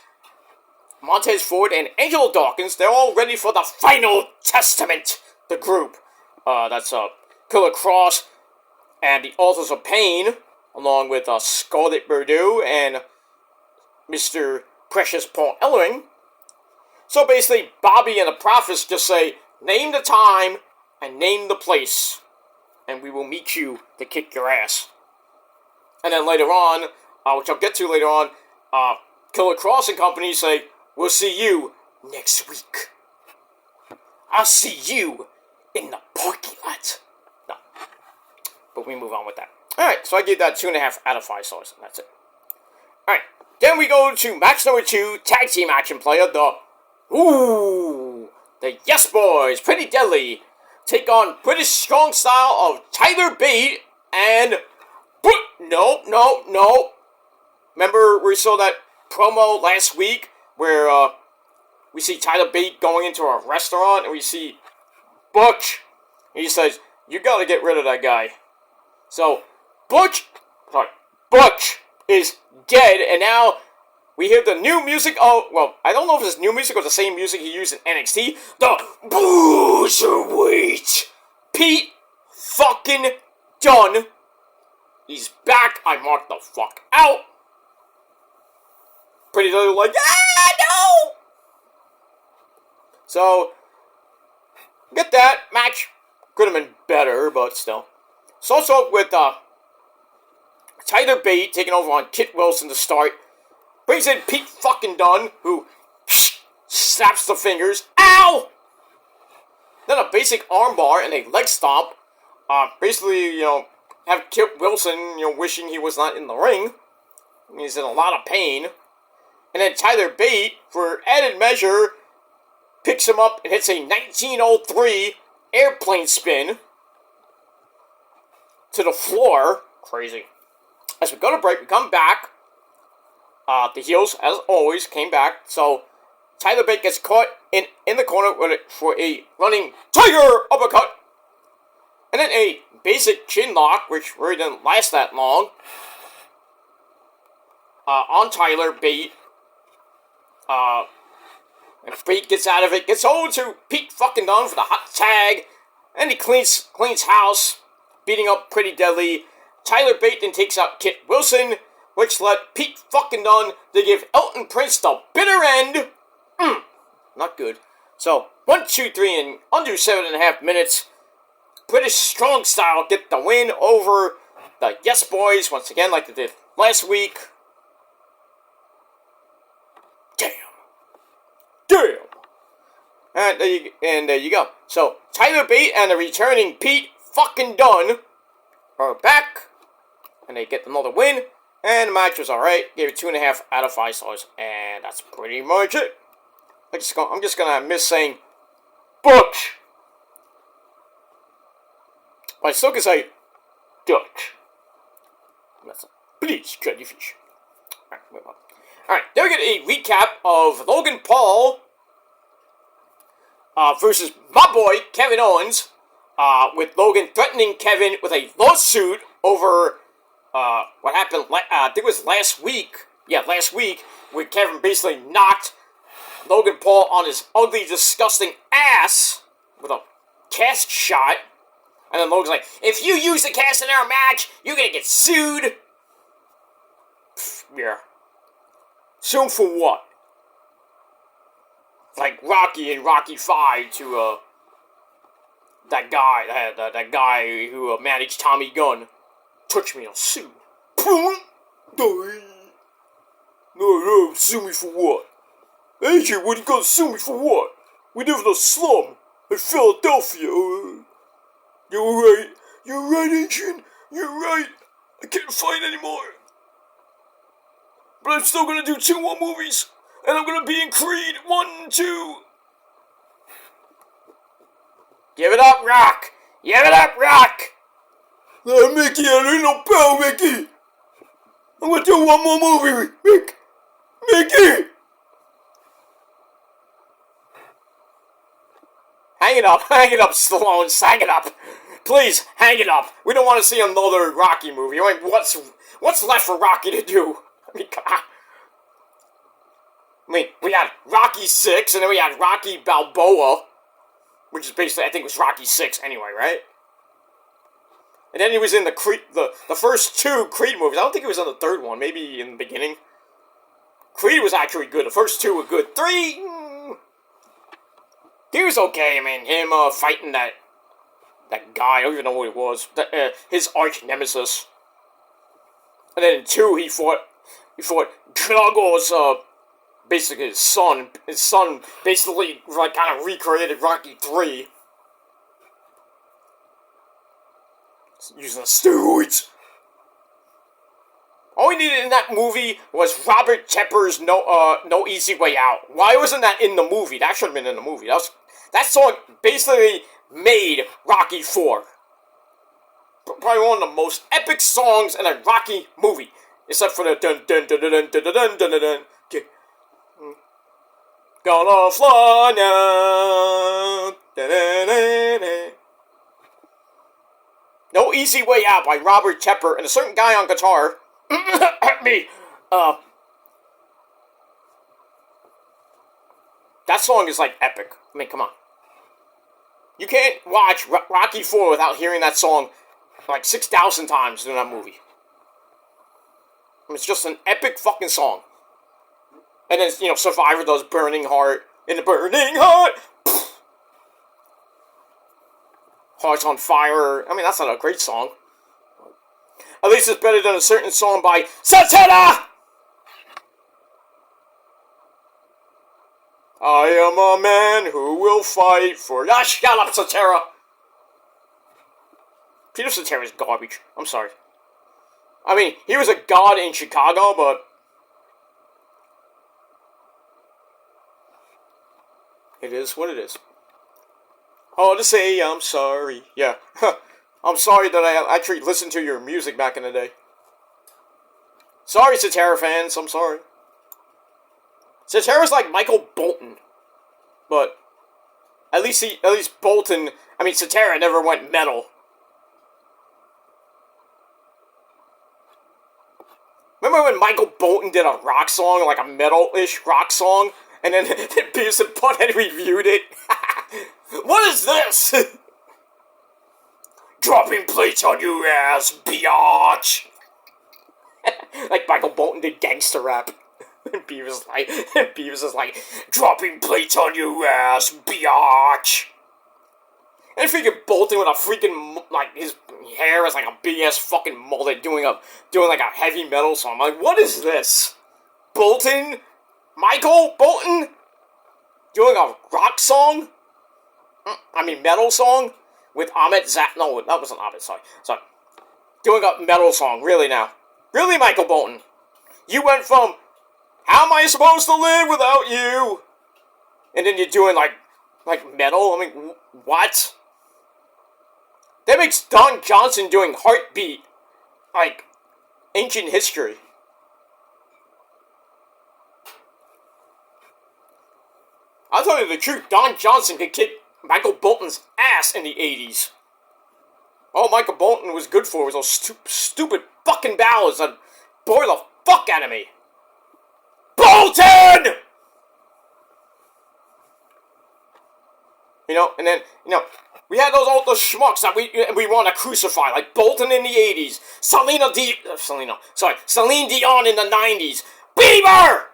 S1: Montez Ford and Angelo Dawkins, they're all ready for the Final Testament, the group. That's Killer Cross and the Authors of Pain, along with Scarlett Bordeaux and Mr. Precious Paul Ellering. So basically, Bobby and the Prophets just say, name the time and name the place, and we will meet you to kick your ass. And then later on, which I'll get to later on, Killer Cross and company say, we'll see you next week. I'll see you in the parking lot. No. But we move on with that. Alright, so I gave that 2.5 out of 5 stars, and that's it. Alright, then we go to match number 2, tag team action player, the Yes Boys, Pretty Deadly, take on British Strong Style of Tyler Bate and... No. Remember we saw that promo last week where we see Tyler Bate going into a restaurant and we see Butch. He says, you gotta get rid of that guy. So, Butch is dead, and now we hear the new music. Oh, well, I don't know if it's new music or the same music he used in NXT. The Bruiserweight Pete fucking Dunne. He's back. I marked the fuck out. Pretty Deadly like, no! So, get that. Match could have been better, but still. So also with Tyler Bate taking over on Kit Wilson to start. Brings in Pete fucking Dunne, who snaps the fingers. Ow! Then a basic armbar and a leg stomp. Basically, have Kit Wilson, wishing he was not in the ring. He's in a lot of pain. And then Tyler Bate, for added measure, picks him up and hits a 1903 airplane spin to the floor. Crazy. As we go to break, we come back. The heels, as always, came back. So Tyler Bate gets caught in the corner for a running tiger uppercut. And then a basic chin lock, which really didn't last that long, on Tyler Bate. And Bate gets out of it, gets over to Pete fucking Dunne for the hot tag, and he cleans house, beating up Pretty Deadly. Tyler Bate then takes out Kit Wilson, which led Pete fucking Dunne to give Elton Prince the bitter end. Not good. So, 1, 2, 3 in under 7.5 minutes. British Strong Style get the win over the Yes Boys, once again, like they did last week. Damn! And there you go. So, Tyler Bate and the returning Pete fucking Dunne are back. And they get another win. And the match was alright. Gave it 2.5 out of 5 stars. And that's pretty much it. I'm just gonna miss saying Butch. But I still can say Dutch. Please, cut your fish. Alright, move on. Alright, then we get a recap of Logan Paul versus my boy Kevin Owens, with Logan threatening Kevin with a lawsuit over what happened, I think it was last week. Yeah, last week, where Kevin basically knocked Logan Paul on his ugly, disgusting ass with a cast shot. And then Logan's like, if you use the cast in our match, you're gonna get sued. Pfft, yeah. Sued for what? Like Rocky in Rocky 5 to, that guy who managed Tommy Gunn. Touch me, I'll sue. No, sue me for what? AJ, what are you gonna sue me for what? We live in a slum in Philadelphia. You're right, Adrian. You're right. I can't fight anymore. But I'm still gonna do 2 more movies. And I'm gonna be in Creed 1, 2. Give it up, Rock. Give it up, Rock. Mickey, I ain't no pal, Mickey. I'm gonna do 1 more movie, Mickey. Hang it up, Stallone, hang it up. Please, hang it up. We don't want to see another Rocky movie. I mean, what's left for Rocky to do? I mean, come on. I mean, we had Rocky 6, and then we had Rocky Balboa, which is basically, I think it was Rocky 6 anyway, right? And then he was in the first 2 Creed movies. I don't think he was in the 3rd one, maybe in the beginning. Creed was actually good. The first 2 were good. 3... he was okay. I mean, him fighting that guy, I don't even know who he was, his arch nemesis. And then in 2, he fought Drago's, basically his son. His son basically, like, kind of recreated Rocky 3. Using steroids. All we needed in that movie was Robert Tepper's No Easy Way Out. Why wasn't that in the movie? That should have been in the movie. That song basically made Rocky 4. Probably one of the most epic songs in a Rocky movie. Except for the dun dun dun dun dun dun dun dun dun dun. Gonna fly now. Dun, dun, dun, dun. No Easy Way Out by Robert Tepper and a certain guy on guitar. Me. That song is like epic. I mean, come on. You can't watch Rocky 4 without hearing that song like 6,000 times in that movie. I mean, it's just an epic fucking song. And then, Survivor does Burning Heart. In the Burning Heart! Hearts on Fire. I mean, that's not a great song. At least it's better than a certain song by Santana! I am a man who will fight for... Ah, shut up, Santana! Peter Cetera is garbage. I'm sorry. I mean, he was a god in Chicago, but... it is what it is. Oh, to say I'm sorry. Yeah. I'm sorry that I actually listened to your music back in the day. Sorry, Cetera fans. I'm sorry. Cetera's like Michael Bolton. But at least Bolton... I mean, Cetera never went metal. Remember when Michael Bolton did a rock song, like a metal-ish rock song? And then Beavis and Butthead reviewed it? What is this? Dropping plates on your ass, biatch. Like Michael Bolton did gangster rap. And Beavis is like, dropping plates on your ass, biatch. And freaking Bolton with a freaking, like, his hair is like a BS fucking mullet doing like a heavy metal song. I'm like, what is this? Bolton? Michael Bolton? Doing a rock song? I mean, metal song? With Ahmet Zat... No, that wasn't Ahmet, sorry. Doing a metal song, really now. Really, Michael Bolton? You went from, how am I supposed to live without you? And then you're doing, like metal? I mean, what? That makes Don Johnson doing Heartbeat, like, ancient history. I'll tell you the truth, Don Johnson could kick Michael Bolton's ass in the 80s. All Michael Bolton was good for was those stupid fucking ballads that bore the fuck out of me. Bolton! You know, and then, you know, we had those schmucks that we want to crucify, like Bolton in the 80s, Celine Dion in the 90s, Bieber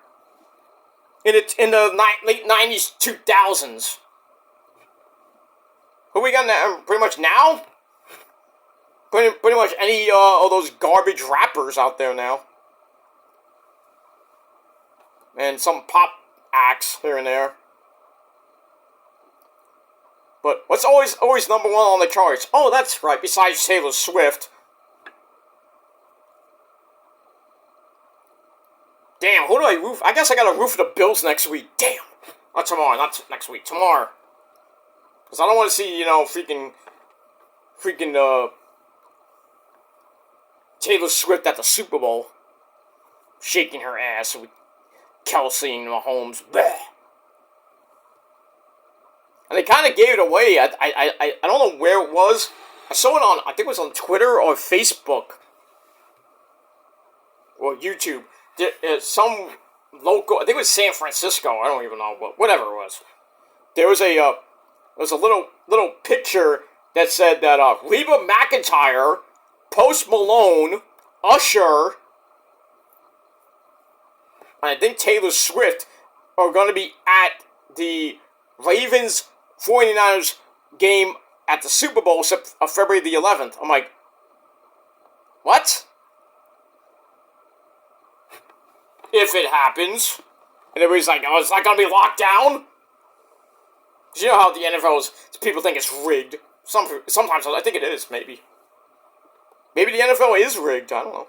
S1: in the late 90s, 2000s. Who we got now? Pretty much now? Pretty much any of those garbage rappers out there now. And some pop acts here and there. But what's always number one on the charts? Oh, that's right, besides Taylor Swift. Damn, who do I roof? I guess I gotta roof the Bills next week. Damn. Not tomorrow, not next week. Tomorrow. Because I don't want to see, you know, freaking, Taylor Swift at the Super Bowl. Shaking her ass with Kelsey and Mahomes. Bleh. And they kind of gave it away. I don't know where it was. I saw it on, I think it was on Twitter or Facebook. Or YouTube. Some local, I think it was San Francisco. I don't even know, but whatever it was. There was a little picture that said that Reba McEntire, Post Malone, Usher, and I think Taylor Swift are going to be at the Ravens 49ers game at the Super Bowl February the 11th. I'm like, what? If it happens. And everybody's like, oh, it's not going to be locked down? Because you know how the NFL people think it's rigged. Sometimes I think it is, maybe. Maybe the NFL is rigged, I don't know.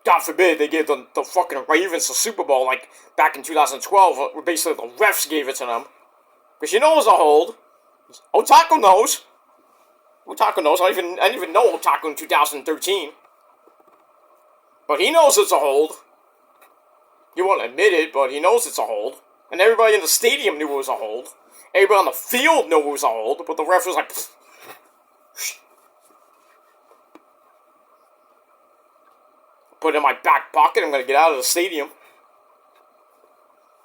S1: God forbid they gave the fucking Ravens the Super Bowl, like, back in 2012, where basically the refs gave it to them. Because you know it was a hold. Otaku knows. Otaku knows. I didn't even know Otaku in 2013. But he knows it's a hold. He won't admit it, but he knows it's a hold. And everybody in the stadium knew it was a hold. Everybody on the field knew it was a hold, but the ref was like, pfft. Put it in my back pocket, I'm going to get out of the stadium.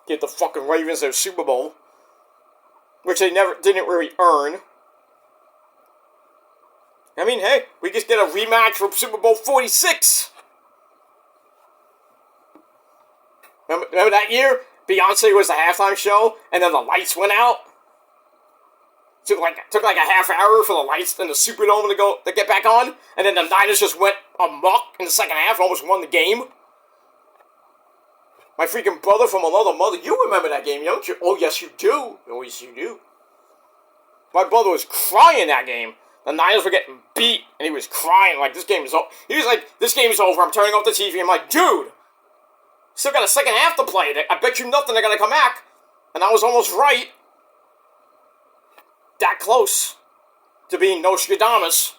S1: Get the fucking Ravens their Super Bowl. Which they didn't really earn. I mean, hey, we just get a rematch from Super Bowl 46. Remember that year? Beyonce was the halftime show, and then the lights went out. Took like a half hour for the lights and the Superdome to get back on, and then the Niners just went amok in the second half and almost won the game. My freaking brother from another mother, you remember that game, don't you? Oh, yes, you do. Oh, yes, you do. My brother was crying that game. The Niners were getting beat, and he was crying like this game is over. He was like, this game is over. I'm turning off the TV. I'm like, dude, still got a second half to play. I bet you nothing they're going to come back. And I was almost right. That close to being Nostradamus.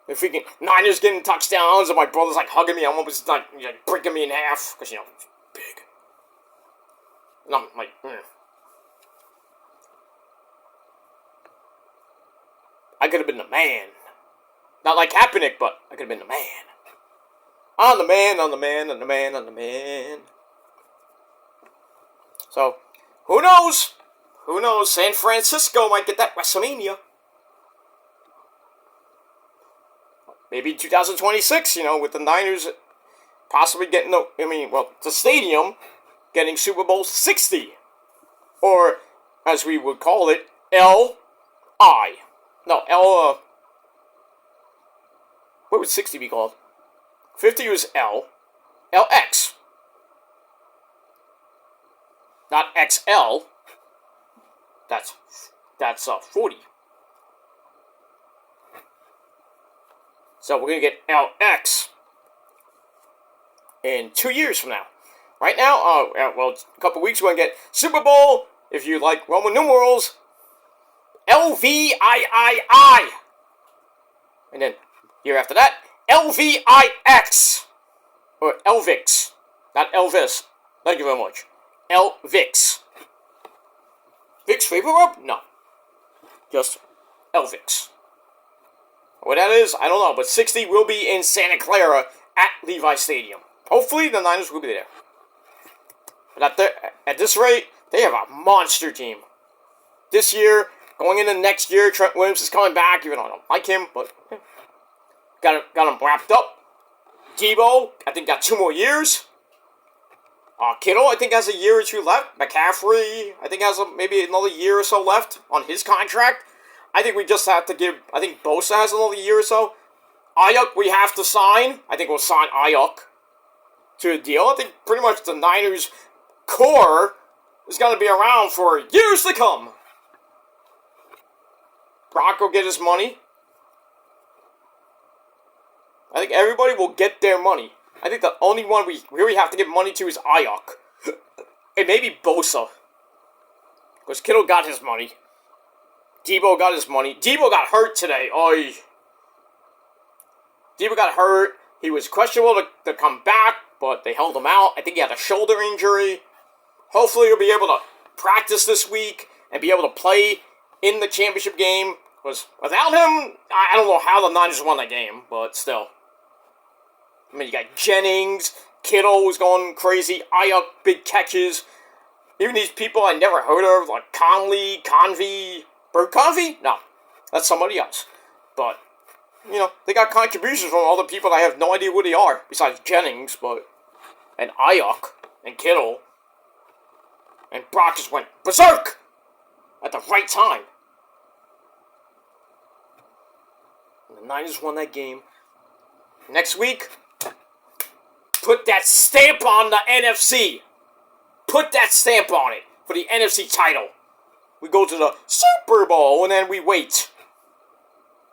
S1: The freaking Niners getting touchdowns, and my brother's like hugging me. I'm almost like breaking me in half because, you know, it's big. And I'm like, I could have been the man. Not like Kaepernick, but I could have been the man. I'm the man, I'm the man, I'm the man, I'm the man. So, who knows? Who knows? San Francisco might get that WrestleMania. Maybe 2026, you know, with the Niners possibly getting the stadium getting Super Bowl 60. Or, as we would call it, L-I. No, what would 60 be called? 50 was L. LX. Not XL. That's 40. So we're going to get LX in 2 years from now. Right now, a couple weeks, we're going to get Super Bowl, if you like Roman numerals, LVIII. And then, year after that, LVIX. Or Elvix. Not Elvis. Thank you very much. Elvix. Elvix Vapor Rub? No. Just Elvix. What that is, I don't know, but 60 will be in Santa Clara at Levi Stadium. Hopefully, the Niners will be there. But at this rate, they have a monster team. This year, going into next year, Trent Williams is coming back, even though I don't like him, but got him wrapped up. Debo, I think, got 2 more years. Kittle, I think, has a year or 2 left. McCaffrey, I think, has maybe another year or so left on his contract. I think we just have to give... I think Bosa has another year or so. Ayuk, we have to sign. I think we'll sign Ayuk to a deal. I think pretty much the Niners' core is going to be around for years to come. Brock will get his money. I think everybody will get their money. I think the only one we really have to give money to is Ayuk. And maybe Bosa. Because Kittle got his money. Debo got his money. Debo got hurt today. Oy. Debo got hurt. He was questionable to come back, but they held him out. I think he had a shoulder injury. Hopefully he'll be able to practice this week and be able to play in the championship game. Because without him, I don't know how the Niners won that game, but still. I mean, you got Jennings, Kittle was going crazy, Ayuk, big catches. Even these people I never heard of, like Convey. Bird Convey? No, that's somebody else. But, you know, they got contributions from all the people that I have no idea who they are, besides Jennings, and Ayuk, and Kittle. And Brock just went berserk at the right time. And the Niners won that game. Next week, put that stamp on the NFC. Put that stamp on it for the NFC title. We go to the Super Bowl, and then we wait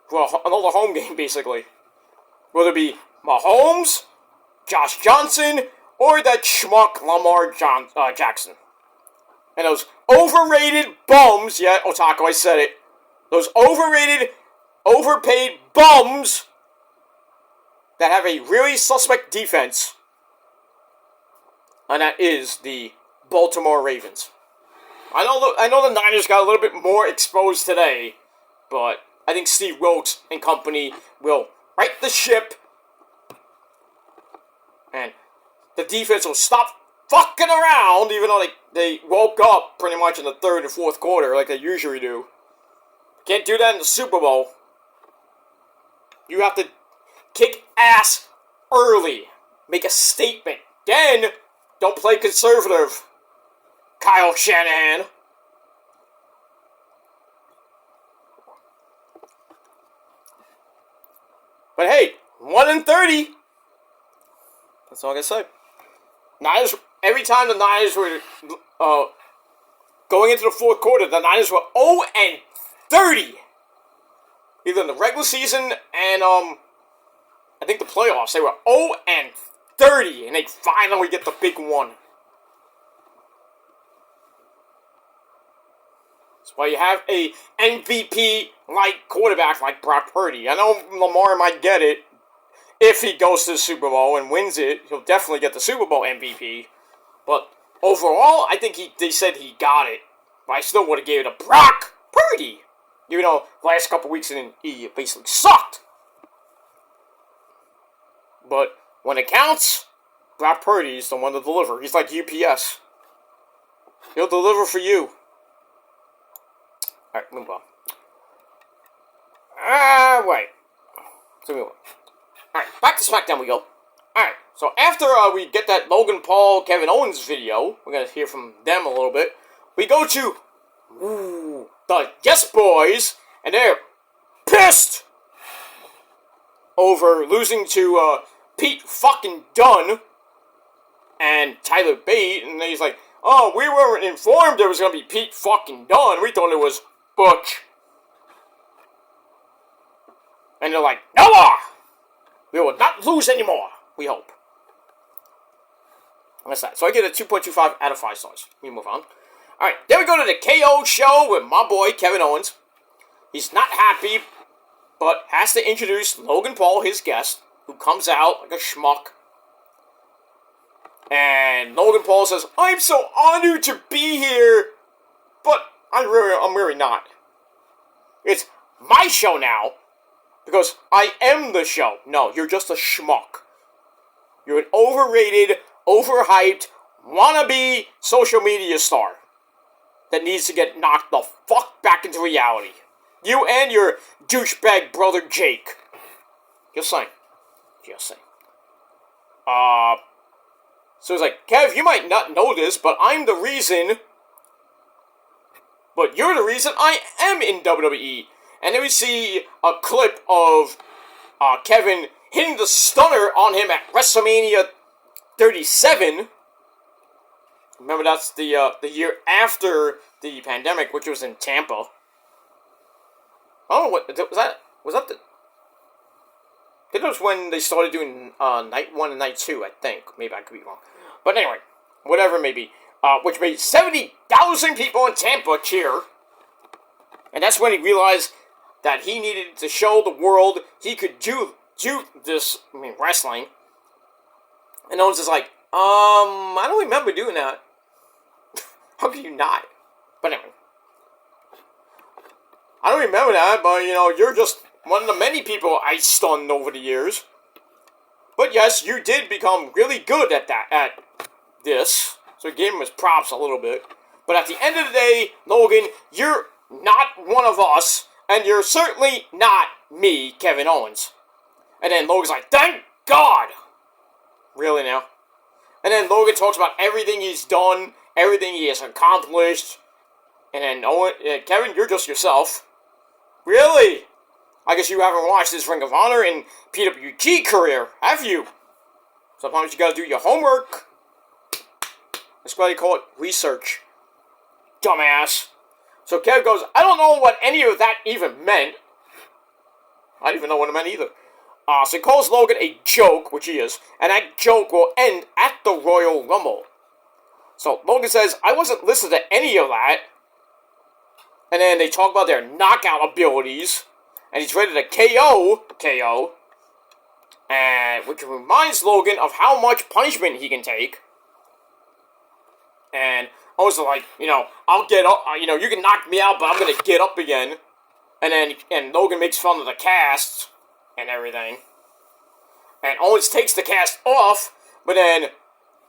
S1: for another home game, basically. Whether it be Mahomes, Josh Johnson, or that schmuck Lamar Jackson. And those overrated bums, yeah, Otaku, I said it. Those overrated, overpaid bums that have a really suspect defense. And that is the Baltimore Ravens. I know the Niners got a little bit more exposed today, but I think Steve Wilkes and company will right the ship, and the defense will stop fucking around, even though they woke up pretty much in the third and fourth quarter like they usually do. Can't do that in the Super Bowl. You have to kick ass early. Make a statement. Then, don't play conservative, Kyle Shanahan. But hey, 1-30. That's all I can say. Niners, every time the Niners were going into the fourth quarter, the Niners were 0-30. Either in the regular season and I think the playoffs. They were 0-30, and they finally get the big one. That's why you have a MVP-like quarterback like Brock Purdy. I know Lamar might get it if he goes to the Super Bowl and wins it. He'll definitely get the Super Bowl MVP. But overall, I think they said he got it. But I still would have gave it to Brock Purdy. Even though last couple weeks he basically sucked. But when it counts, Brock Purdy is the one to deliver. He's like UPS. He'll deliver for you. Alright, move on. Wait. So move on. Alright, back to Smackdown we go. Alright, so after we get that Logan Paul, Kevin Owens video, we're going to hear from them a little bit, we go to the Yes Boys, and they're pissed over losing to Pete fucking Dunne and Tyler Bate, and he's like, oh, we weren't informed there was going to be Pete fucking Dunne, we thought it was Butch. And they're like, no more! We will not lose anymore, we hope. That's that. So I get a 2.25 out of 5 stars. We move on. Alright, then we go to the KO show with my boy Kevin Owens. He's not happy, but has to introduce Logan Paul, his guest, who comes out like a schmuck. And Logan Paul says, I'm so honored to be here, but I'm really not. It's my show now, because I am the show. No, you're just a schmuck. You're an overrated, overhyped, wannabe social media star that needs to get knocked the fuck back into reality. You and your douchebag brother Jake. Just saying. Just saying. So it's like, Kev, you might not know this, but I'm the reason. But you're the reason I am in WWE. And then we see a clip of Kevin hitting the stunner on him at WrestleMania 37. Remember, that's the year after the pandemic, which was in Tampa. I don't know what was that the. I think it was when they started doing night 1 and night 2. I think maybe I could be wrong, but anyway, whatever it may be. Which made 70,000 people in Tampa cheer, and that's when he realized that he needed to show the world he could do this. I mean, wrestling. And Owens is like, I don't remember doing that. How could you not? But anyway. I don't remember that, but, you're just one of the many people I stunned over the years. But yes, you did become really good at this. So he gave him his props a little bit. But at the end of the day, Logan, you're not one of us, and you're certainly not me, Kevin Owens. And then Logan's like, thank God! Really now? And then Logan talks about everything he's done, everything he has accomplished. And then Kevin, you're just yourself. Really? I guess you haven't watched his Ring of Honor and PWG career, have you? Sometimes you gotta do your homework. That's why they call it research. Dumbass. So Kev goes, I don't know what any of that even meant. I didn't even know what it meant either. So he calls Logan a joke, which he is, and that joke will end at the Royal Rumble. So Logan says, I wasn't listening to any of that. And then they talk about their knockout abilities. And he's ready to KO. And which reminds Logan of how much punishment he can take. And also like, I'll get up, you can knock me out, but I'm gonna get up again. And Logan makes fun of the cast and everything. And Owens takes the cast off, but then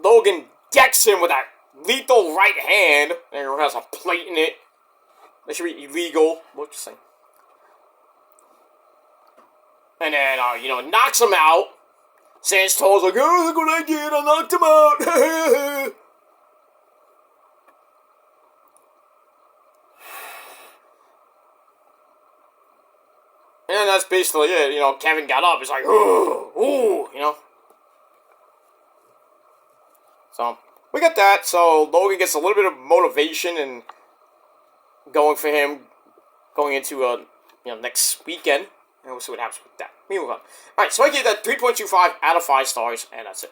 S1: Logan decks him with that lethal right hand. And it has a plate in it. That should be illegal. What you saying? And then, knocks him out. Sans Toll's like, oh, look what I did, I knocked him out. And that's basically it. Kevin got up. He's like, ooh. So, we got that. So, Logan gets a little bit of motivation and going for him going into, next weekend. And we'll see what happens with that. We move on. Alright, so I gave that 3.25 out of 5 stars, and that's it.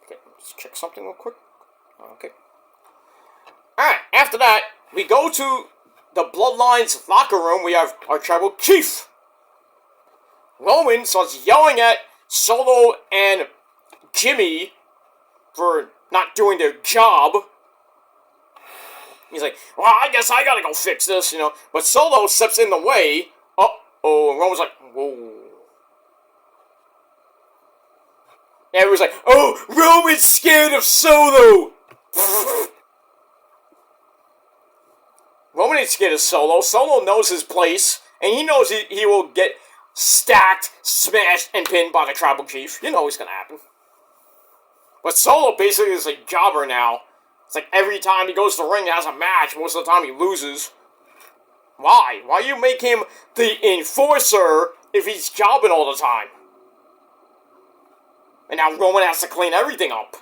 S1: Okay, let's check something real quick. Okay. Alright, after that, we go to the Bloodline's locker room. We have our tribal chief. Roman starts yelling at Solo and Jimmy for not doing their job. He's like, well, I guess I gotta go fix this, But Solo steps in the way. Uh-oh. And Roman's like, whoa. And everyone's like, oh, Roman's scared of Solo. Roman ain't scared of Solo. Solo knows his place. And he knows he will get stacked, smashed, and pinned by the tribal chief. You know what's gonna happen. But Solo basically is a jobber now. It's like every time he goes to the ring, he has a match. Most of the time he loses. Why? Why you make him the enforcer if he's jobbing all the time? And now Roman has to clean everything up.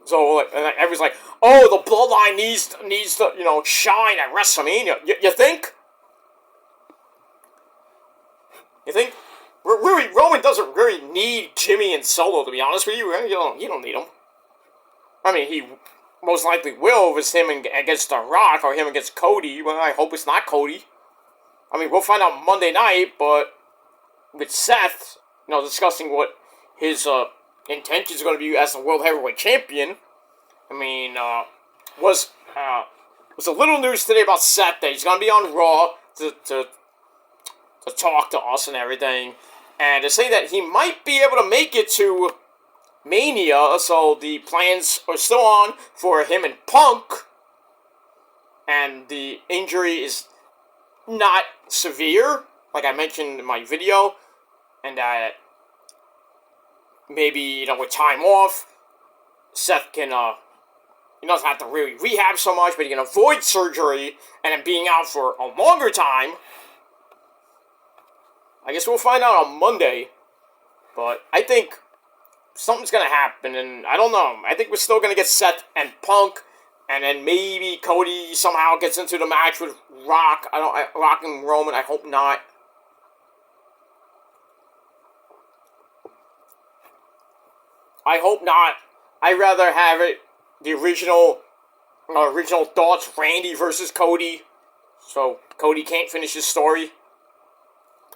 S1: So everyone's like, oh, the Bloodline needs to, shine at WrestleMania. You think? You think? Really, Roman doesn't really need Jimmy and Solo, to be honest with you. You don't need them. I mean, he most likely will if it's him against The Rock or him against Cody. Well, I hope it's not Cody. I mean, we'll find out Monday night, but with Seth, discussing what his intentions are going to be as the World Heavyweight Champion. I mean, was a little news today about Seth that he's gonna be on Raw to talk to us and everything, and to say that he might be able to make it to Mania. So the plans are still on for him and Punk, and the injury is not severe, like I mentioned in my video, and that maybe, with time off, Seth can, he doesn't have to really rehab so much, but he can avoid surgery, and then being out for a longer time. I guess we'll find out on Monday, but I think something's gonna happen, and I don't know. I think we're still gonna get Seth and Punk, and then maybe Cody somehow gets into the match with Rock. Rock and Roman. I hope not. I hope not. I'd rather have it the original thoughts, Randy versus Cody. So Cody can't finish his story,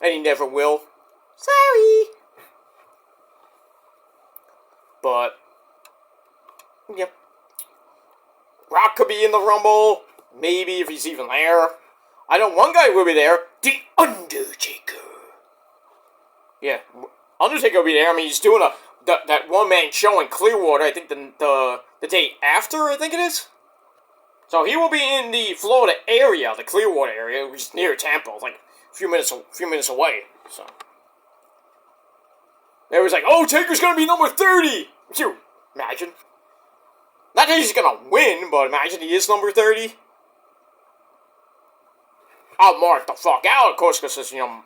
S1: and he never will. Sorry. But yep. Rock could be in the Rumble. Maybe if he's even there. I know one guy will be there. The Undertaker. Yeah, Undertaker will be there. I mean, he's doing that one-man show in Clearwater, I think the day after, I think it is. So he will be in the Florida area, the Clearwater area, which is near Tampa. It's like a few minutes away. So they was like, oh, Taker's gonna be number 30! Would you imagine? Not that he's gonna win, but imagine he is number 30. I'll mark the fuck out, of course, because,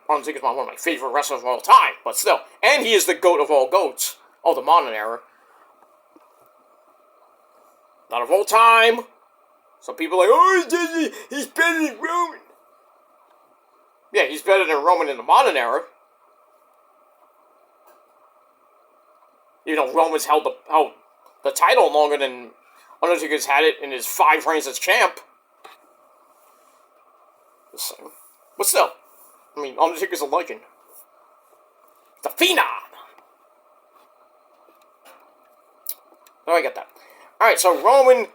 S1: Undertaker's one of my favorite wrestlers of all time, but still. And he is the GOAT of all GOATs of the modern era. Not of all time. Some people are like, oh, he's better than Roman. Yeah, he's better than Roman in the modern era. Even though Roman's held the title longer than Undertaker's had it in his 5 reigns as champ. But still, I mean, Undertaker's a legend. The Phenom! Oh, I got that. Alright, so Roman,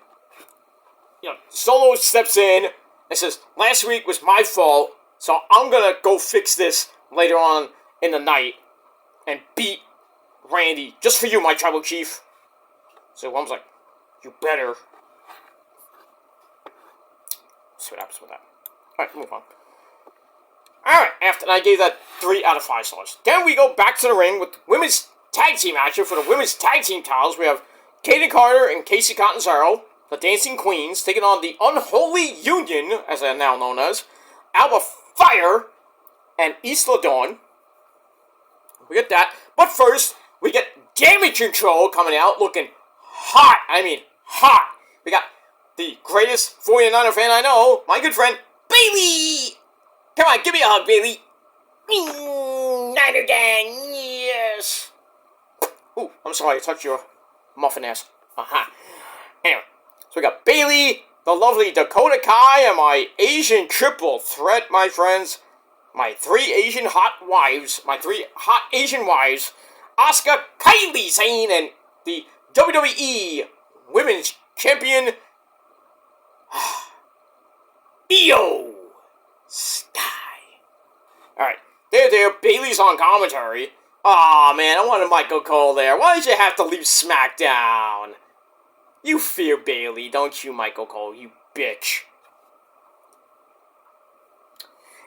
S1: Solo steps in and says, last week was my fault, so I'm gonna go fix this later on in the night and beat Randy, just for you, my tribal chief. So Roman's like, you better. See what happens with that. Alright, move on. Alright, after I gave that 3 out of 5 stars. Then we go back to the ring with the women's tag team action. For the women's tag team titles, we have Kaden Carter and Casey Catanzaro, the Dancing Queens, taking on the Unholy Union, as they are now known as, Alba Fire and Isla Dawn. We get that. But first, we get Damage Control coming out looking hot. I mean, hot. We got the greatest 49er fan I know, my good friend, Bailey! Come on, give me a hug, Bailey. Niner Gang, yes! Ooh, I'm sorry, I touched your muffin ass. Anyway, so we got Bailey, the lovely Dakota Kai, and my Asian triple threat, my friends. My 3 Asian hot wives, my 3 hot Asian wives, Asuka, Kylie Sane, and the WWE Women's Champion, Io Sky. Alright, there, Bailey's on commentary. Aw, man, I wanted Michael Cole there. Why did you have to leave Smackdown? You fear Bailey, don't you, Michael Cole, you bitch.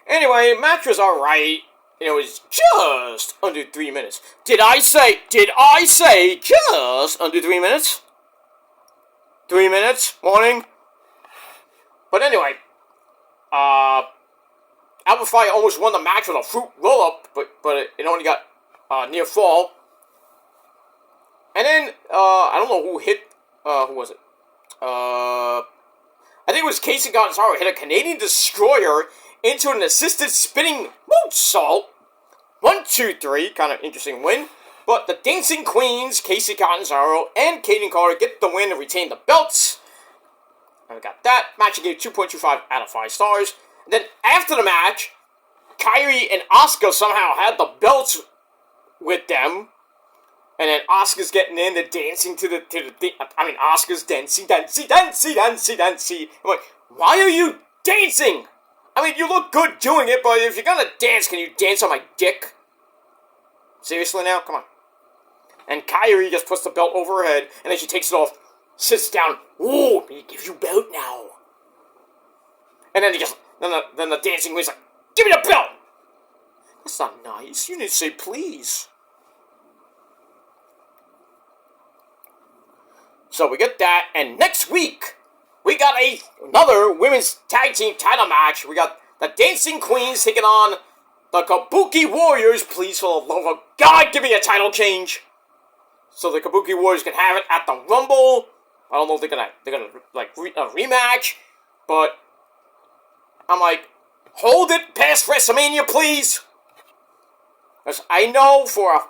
S1: Anyway, match was alright. It was just under 3 minutes. Did I say just under 3 minutes? 3 minutes? Morning? But anyway, Alba Fire almost won the match with a fruit roll-up, but it only got near fall. And then, I don't know who hit, who was it? I think it was Casey Gonzalez hit a Canadian Destroyer into an assisted spinning moonsault. 1, 2, 3, kind of interesting win. But the Dancing Queens, Casey Catanzaro and Kaden Carter, get the win and retain the belts. And we got that. Match I gave 2.25 out of 5 stars. And then after the match, Kyrie and Asuka somehow had the belts with them. And then Asuka's getting in, they're dancing to the thing. I mean, Asuka's dancing. I'm like, why are you dancing? I mean, you look good doing it, but if you're gonna dance, can you dance on my dick? Seriously now? Come on. And Kairi just puts the belt over her head, and then she takes it off, sits down. Ooh, he gives you belt now. And then then the dancing queen's like, give me the belt! That's not nice. You need to say please. So we get that, and next week, we got another women's tag team title match. We got the Dancing Queens taking on the Kabuki Warriors. Please, for the love of God, give me a title change. So the Kabuki Warriors can have it at the Rumble. I don't know if they're gonna like a rematch, but I'm like, hold it past WrestleMania, please. Because I know for a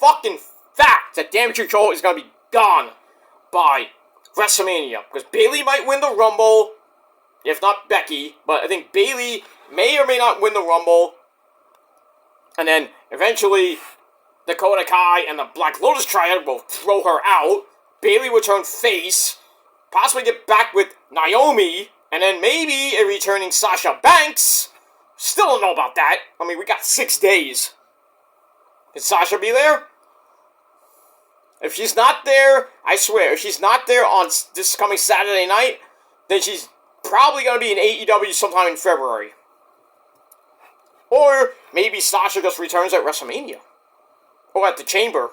S1: fucking fact that Damage Control is gonna be gone by WrestleMania. Because Bayley might win the Rumble, if not Becky, but I think Bayley may or may not win the Rumble. And then eventually Dakota Kai and the Black Lotus Triad will throw her out. Bayley will turn face, possibly get back with Naomi, and then maybe a returning Sasha Banks. Still don't know about that. I mean, we got 6 days. Can Sasha be there? If she's not there, I swear, if she's not there on this coming Saturday night, then she's probably going to be in AEW sometime in February. Or maybe Sasha just returns at WrestleMania. Or at the Chamber.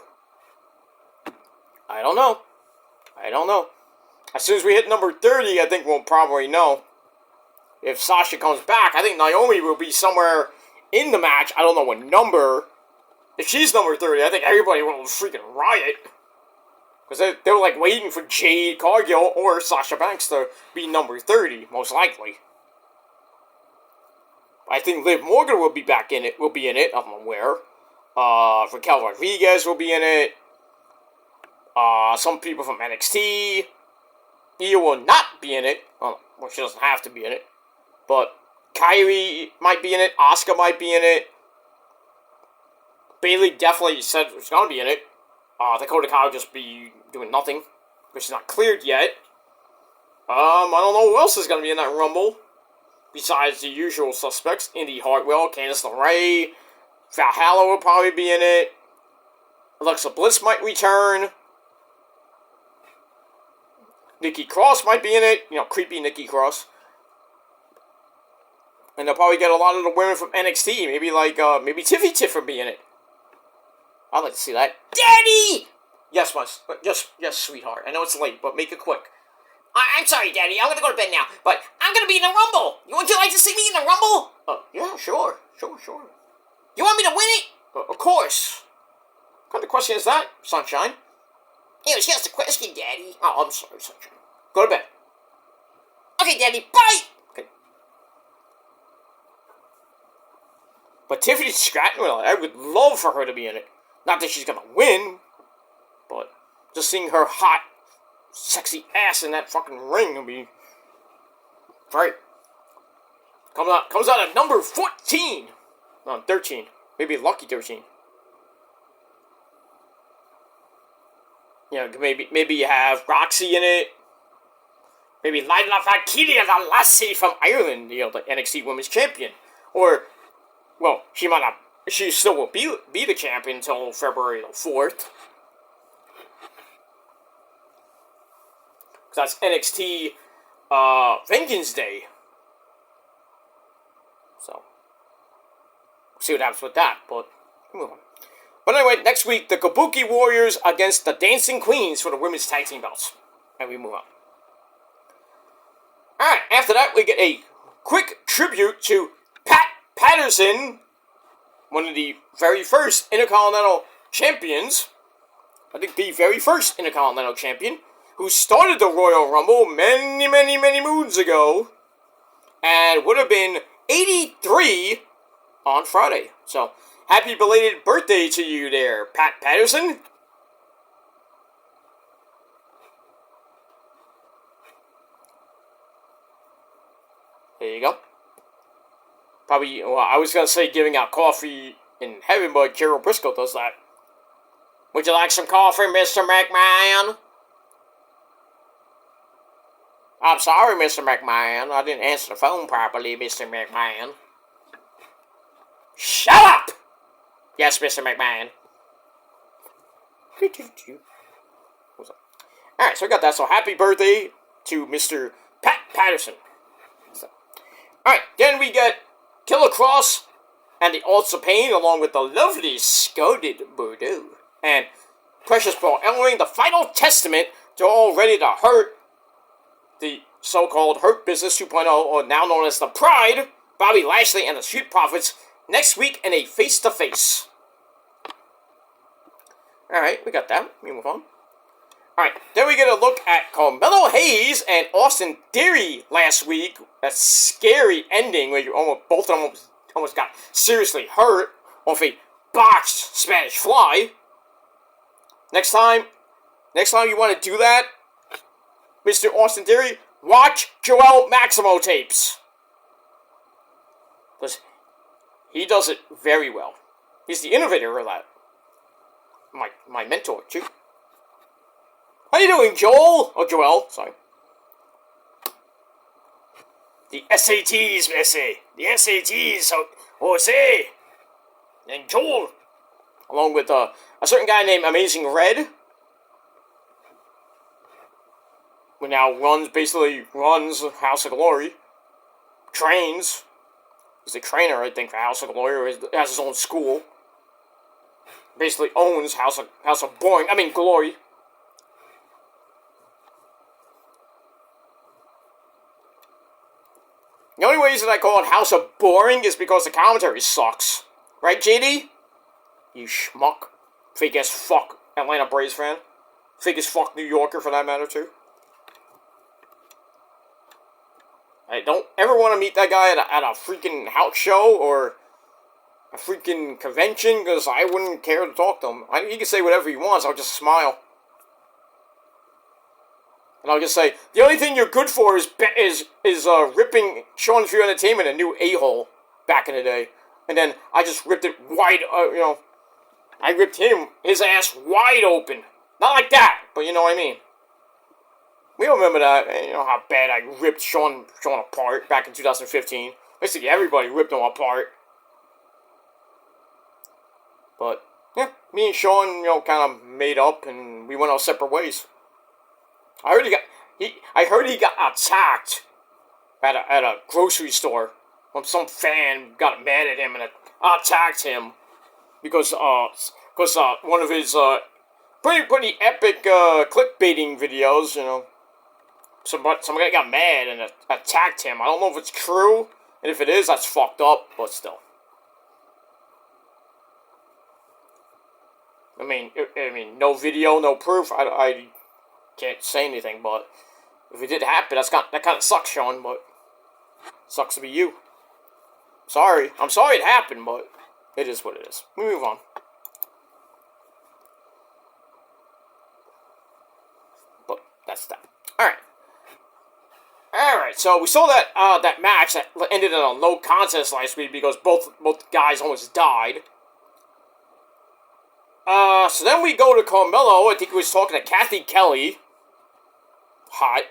S1: I don't know. As soon as we hit number 30, I think we'll probably know. If Sasha comes back, I think Naomi will be somewhere in the match. I don't know what number. If she's number 30, I think everybody will freaking riot. Because they were like waiting for Jade Cargill or Sasha Banks to be number 30, most likely. I think Liv Morgan will be back in it. I'm aware. Raquel Rodriguez will be in it. Some people from NXT. Io will not be in it. Well, she doesn't have to be in it. But Kairi might be in it. Asuka might be in it. Bayley definitely said she's going to be in it. Dakota Kai will just be doing nothing. Because she's not cleared yet. I don't know who else is going to be in that Rumble. Besides the usual suspects. Indy Hartwell, Candice LeRae. Valhalla will probably be in it. Alexa Bliss might return. Nikki Cross might be in it. You know, creepy Nikki Cross. And they'll probably get a lot of the women from NXT. Maybe maybe Tiffy Tiff will be in it. I'd like to see that. Daddy! Yes, yes, sweetheart. I know it's late, but make it quick. I'm sorry, Daddy. I'm gonna go to bed now. But I'm gonna be in the Rumble. Would you like to see me in the Rumble? Yeah, sure. You want me to win it? Of course. What kind of question is that, Sunshine? It was just a question, Daddy. Oh, I'm sorry, Sunshine. Go to bed. Okay, Daddy. Bye! Okay. But Tiffany Stratton, I would love for her to be in it. Not that she's gonna win, but just seeing her hot, sexy ass in that fucking ring would be great. Comes out at number 14. No, 13. Maybe lucky 13. You know, maybe you have Roxy in it. Maybe Laila Valkyria, the lassie from Ireland, you know, the NXT Women's Champion. Or, well, she might not. She still will be the champion until February the 4th. Because that's NXT Vengeance Day. So, we'll see what happens with that. But, move on. But anyway, next week, the Kabuki Warriors against the Dancing Queens for the women's tag team belts. And we move on. Alright, after that, we get a quick tribute to Pat Patterson, one of the very first Intercontinental Champions. I think the very first Intercontinental Champion, who started the Royal Rumble many, many, many moons ago, and would have been 83 on Friday. So, happy belated birthday to you there, Pat Patterson. There you go. Probably, well, I was going to say giving out coffee in heaven, but Carol Briscoe does that. Would you like some coffee, Mr. McMahon? I'm sorry, Mr. McMahon. I didn't answer the phone properly, Mr. McMahon. Shut up! Yes, Mr. McMahon. Alright, so we got that. So happy birthday to Mr. Pat Patterson. Alright, then we get Killer Cross and the Ults of Pain along with the lovely Scarlet Bordeaux. And Precious Ball entering the final testament to all ready to hurt the so-called Hurt Business 2.0, or now known as the Pride, Bobby Lashley and the Street Profits, next week in a face-to-face. Alright, we got that. We move on. Alright, then we get a look at Carmelo Hayes and Austin Theory last week. That scary ending where both of them almost got seriously hurt off a botched Spanish Fly. Next time you want to do that, Mr. Austin Theory, watch Joel Maximo tapes. Because he does it very well. He's the innovator of that. My mentor, too. How you doing, Joel? Oh, Joel, sorry. The SATs, Messi. The SATs, Jose. And Joel. Along with a certain guy named Amazing Red. Who now runs House of Glory. Trains. He's a trainer, I think, for House of Glory. Or has his own school. Basically owns House of Glory. The only reason I call it House of Boring is because the commentary sucks. Right, JD? You schmuck. Fake as fuck Atlanta Braves fan. Fake as fuck New Yorker, for that matter, too. I don't ever want to meet that guy at a freaking house show or a freaking convention, because I wouldn't care to talk to him. He can say whatever he wants, I'll just smile. And I'll just say, the only thing you're good for is ripping Sean Fury Entertainment a new a-hole back in the day. And then I just ripped it wide, I ripped his ass wide open. Not like that, but you know what I mean. We don't remember that, you know how bad I ripped Sean apart back in 2015. Basically, everybody ripped him apart. But, yeah, me and Sean, kind of made up, and we went our separate ways. I heard he got attacked at a grocery store when some fan got mad at him and attacked him because one of his pretty epic clickbaiting videos, somebody got mad and attacked him. I don't know if it's true, and if it is, that's fucked up, but still. I mean, no video, no proof. I can't say anything, but if it did happen, that kind of sucks, Sean, but sucks to be you. Sorry. I'm sorry it happened, but it is what it is. We move on. But that's that. Alright, so we saw that match that ended in a no contest last week because both guys almost died. So then we go to Carmelo. I think he was talking to Kathy Kelly. Hot.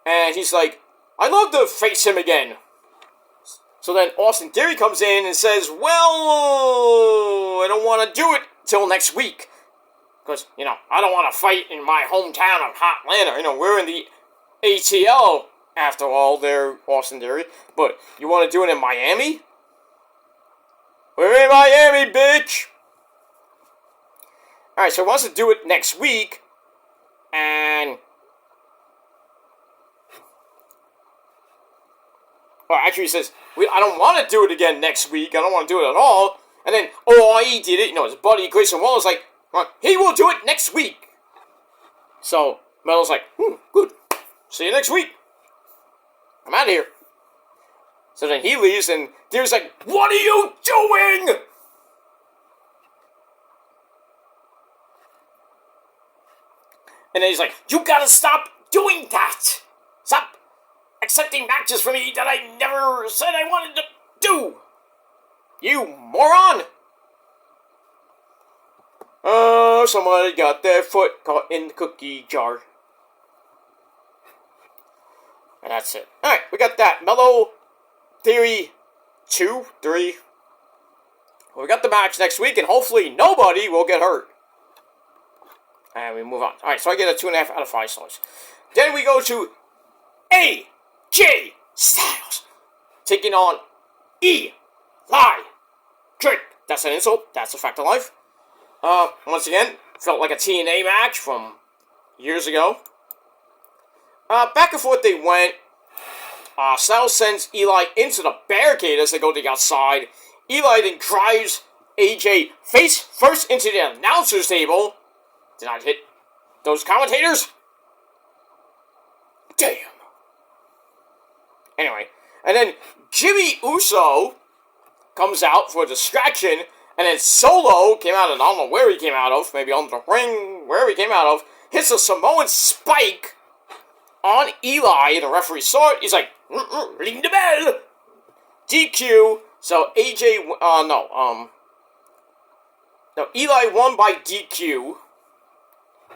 S1: And he's like, I'd love to face him again. So then Austin Theory comes in and says, well, I don't want to do it till next week. Because, I don't want to fight in my hometown of Hotlanta. We're in the ATL, after all, there, Austin Theory. But you want to do it in Miami? We're in Miami, bitch! Alright, so he wants to do it next week. And... Well, actually he says, I don't want to do it again next week. I don't want to do it at all. And then, he did it. His buddy, Grayson Waller, is like, he will do it next week. So, Metal's like, good. See you next week. I'm out of here. So then he leaves, and Theory's like, what are you doing? And then he's like, you gotta stop doing that. Stop accepting matches from me that I never said I wanted to do. You moron. Oh, somebody got their foot caught in the cookie jar. And that's it. Alright, we got that. Mellow Theory 2, 3. Well, we got the match next week, and hopefully nobody will get hurt. And we move on. Alright, so I get a 2.5 out of 5 stars. Then we go to AJ Styles taking on Eli Drake. That's an insult. That's a fact of life. Once again, felt like a TNA match from years ago. Back and forth they went. Styles sends Eli into the barricade as they go to the outside. Eli then drives AJ face first into the announcer's table. Did not hit those commentators. Damn. Anyway, and then Jimmy Uso comes out for a distraction, and then Solo came out, and I don't know where he came out of, maybe on the ring, wherever he came out of, hits a Samoan spike on Eli. The referee saw it. He's like, ring the bell. DQ. So AJ, Eli won by DQ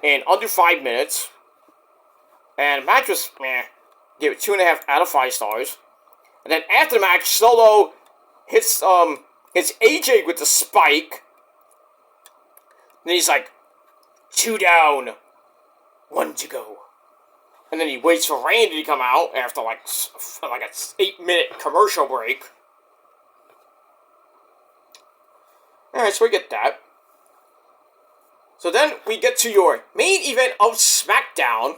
S1: in under 5 minutes. And the match was, meh. Gave it 2.5 out of 5 stars. And then after the match, Solo hits AJ with the spike. And he's like, 2 down, 1 to go. And then he waits for Randy to come out after like an 8-minute commercial break. Alright, so we get that. So then we get to your main event of SmackDown.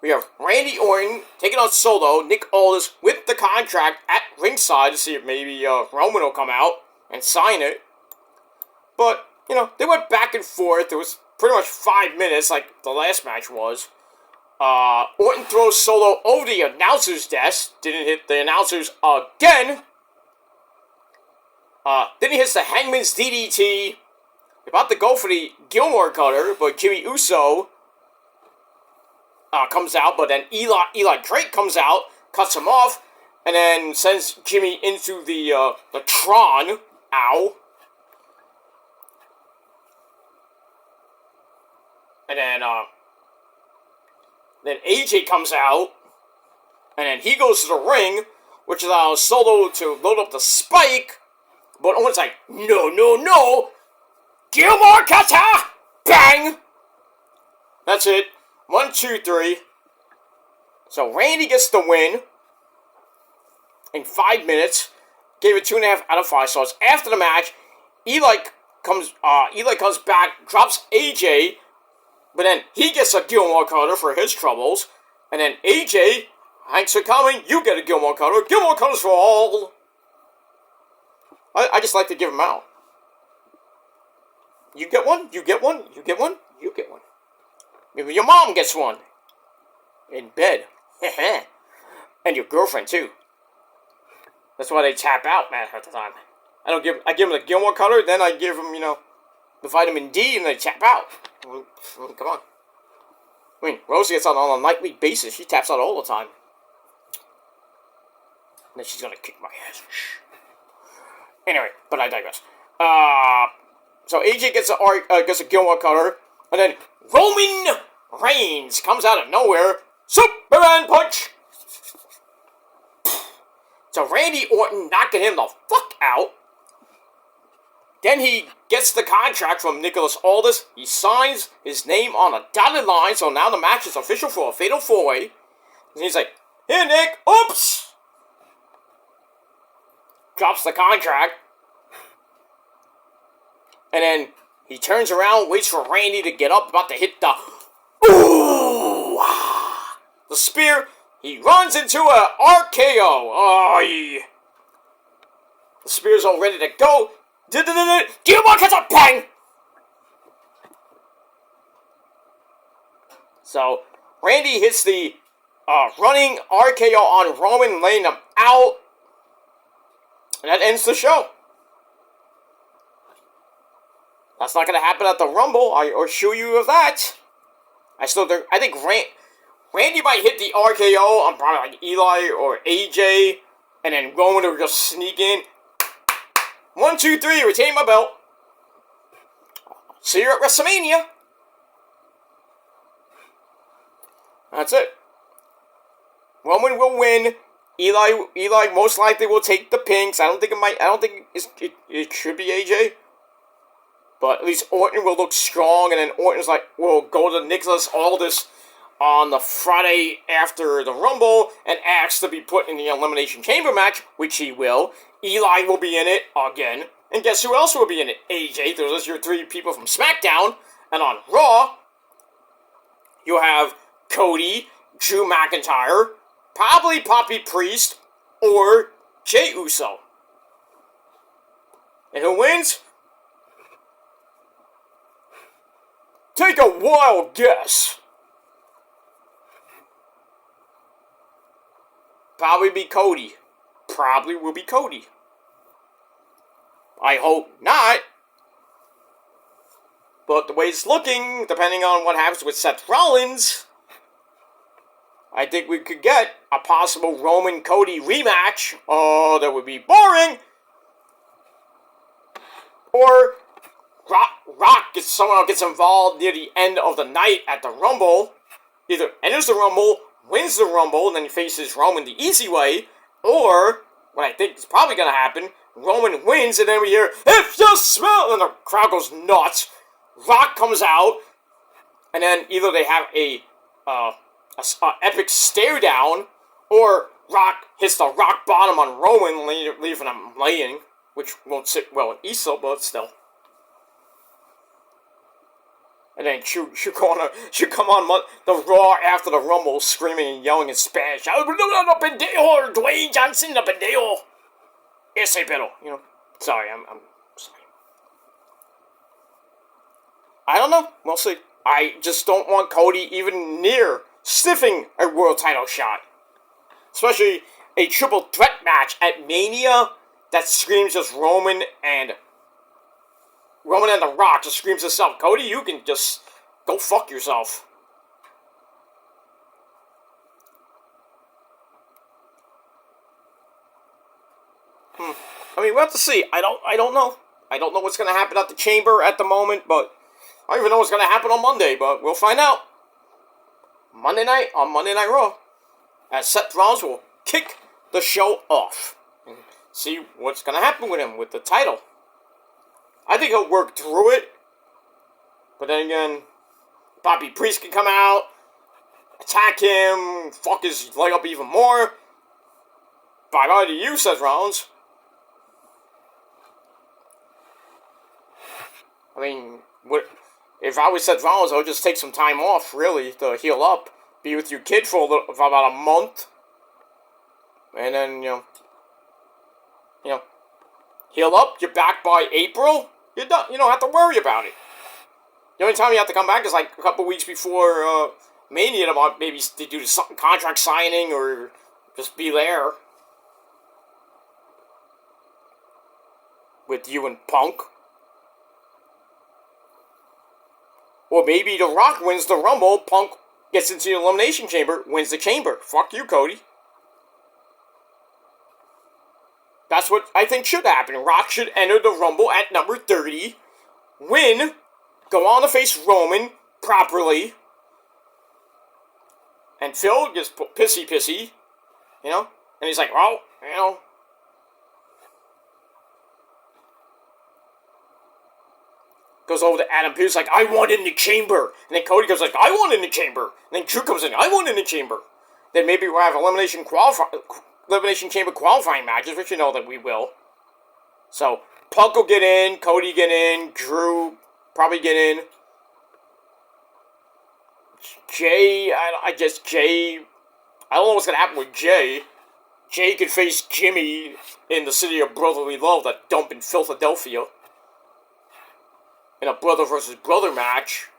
S1: We have Randy Orton taking on Solo, Nick Aldis with the contract at ringside to see if maybe Roman will come out and sign it. But, they went back and forth. It was pretty much 5 minutes like the last match was. Orton throws Solo over the announcer's desk. Didn't hit the announcers again. Then he hits the Hangman's DDT. About to go for the Gilmore Cutter, but Jimmy Uso comes out, but then Eli Drake comes out, cuts him off, and then sends Jimmy into the Tron. Ow. And then AJ comes out, and then he goes to the ring, which allows Solo to load up the spike, but Owen's like, no, Gilmore Cutter! Bang! That's it. 1, 2, 3. So Randy gets the win in 5 minutes. Gave it 2.5 out of 5 stars. After the match, Eli comes back, drops AJ, but then he gets a Gilmore Cutter for his troubles. And then AJ, thanks for coming, you get a Gilmore Cutter. Gilmore Cutters for all. I just like to give them out. You get one, you get one, you get one, you get one. Maybe your mom gets one. In bed. And your girlfriend, too. That's why they tap out, man, at the time. I give them the Gilmore Cutter, then I give them, the vitamin D, and they tap out. Come on. I mean, Rosie gets on a nightly basis. She taps out all the time. And then she's gonna kick my ass. Anyway, but I digress. So AJ gets a Gilmore Cutter, and then Roman Reigns comes out of nowhere. Superman punch! So Randy Orton knocking him the fuck out. Then he gets the contract from Nicholas Aldis. He signs his name on a dotted line, so now the match is official for a Fatal 4-Way. And he's like, here, Nick, oops! Drops the contract. And then he turns around, waits for Randy to get up, about to hit the... Ooh! The spear. He runs into a RKO. Oh, yeah. The spear's all ready to go. Gilmore gets a bang! So, Randy hits the running RKO on Roman, laying him out. And that ends the show. That's not going to happen at the Rumble. I assure you of that. I think Randy might hit the RKO on probably like Eli or AJ. And then Roman will just sneak in. 1, 2, 3, retain my belt. See you at WrestleMania. That's it. Roman will win. Eli most likely will take the pinks. I don't think it should be AJ. But at least Orton will look strong, and then Orton's will go to Nicholas Aldis on the Friday after the Rumble and ask to be put in the Elimination Chamber match, which he will. Eli will be in it again. And guess who else will be in it? AJ. Those are your 3 people from Smackdown. And on Raw, you have Cody, Drew McIntyre, probably Poppy Priest, or Jey Uso. And who wins? Take a wild guess. Probably be Cody. Probably will be Cody. I hope not. But the way it's looking, depending on what happens with Seth Rollins, I think we could get a possible Roman-Cody rematch. Oh, that would be boring. Or Rock somehow gets involved near the end of the night at the Rumble. Either enters the Rumble, wins the Rumble, and then faces Roman the easy way. Or, what I think is probably going to happen, Roman wins, and then we hear, "If you smell," and the crowd goes nuts. Rock comes out, and then either they have a epic stare down, or Rock hits the rock bottom on Roman, leaving him laying, which won't sit well in Isa, but still. And then she'll come on the Raw after the Rumble, screaming and yelling in Spanish. "Pendejo, Dwayne Johnson, the pendejo. Ese pedo." Sorry, I'm sorry. I don't know. We'll see. I just don't want Cody even near sniffing a world title shot. Especially a triple threat match at Mania that screams just Roman and The Rock just screams himself. Cody, you can just go fuck yourself. I mean, we'll have to see. I don't know. I don't know what's going to happen at the Chamber at the moment, but I don't even know what's going to happen on Monday, but we'll find out. Monday night on Monday Night Raw, as Seth Rollins will kick the show off and see what's going to happen with him with the title. I think he'll work through it, but then again, Bobby Priest can come out, attack him, fuck his leg up even more. Bye-bye to you, Seth Rollins. I mean, if I was Seth Rollins, I would just take some time off, really, to heal up. Be with your kid for about a month. And then, heal up, you're back by April. You're done. You don't have to worry about it. The only time you have to come back is like a couple weeks before Mania, maybe to do some contract signing or just be there with you and Punk. Or maybe The Rock wins the Rumble, Punk gets into the Elimination Chamber, wins the Chamber. Fuck you, Cody. That's what I think should happen. Rock should enter the Rumble at number 30, win, go on to face Roman properly, and Phil gets pissy, and he's like, well, goes over to Adam Pearce like, I want in the Chamber. And then Cody goes like, I want in the Chamber. And then Drew comes in, I want in the Chamber. Then maybe we'll have Elimination Chamber qualifying matches, which you know that we will. So, Punk will get in, Cody get in, Drew probably get in. Jay, I don't know what's going to happen with Jay. Jay could face Jimmy in the City of Brotherly Love, that dump in Philadelphia, in a brother versus brother match.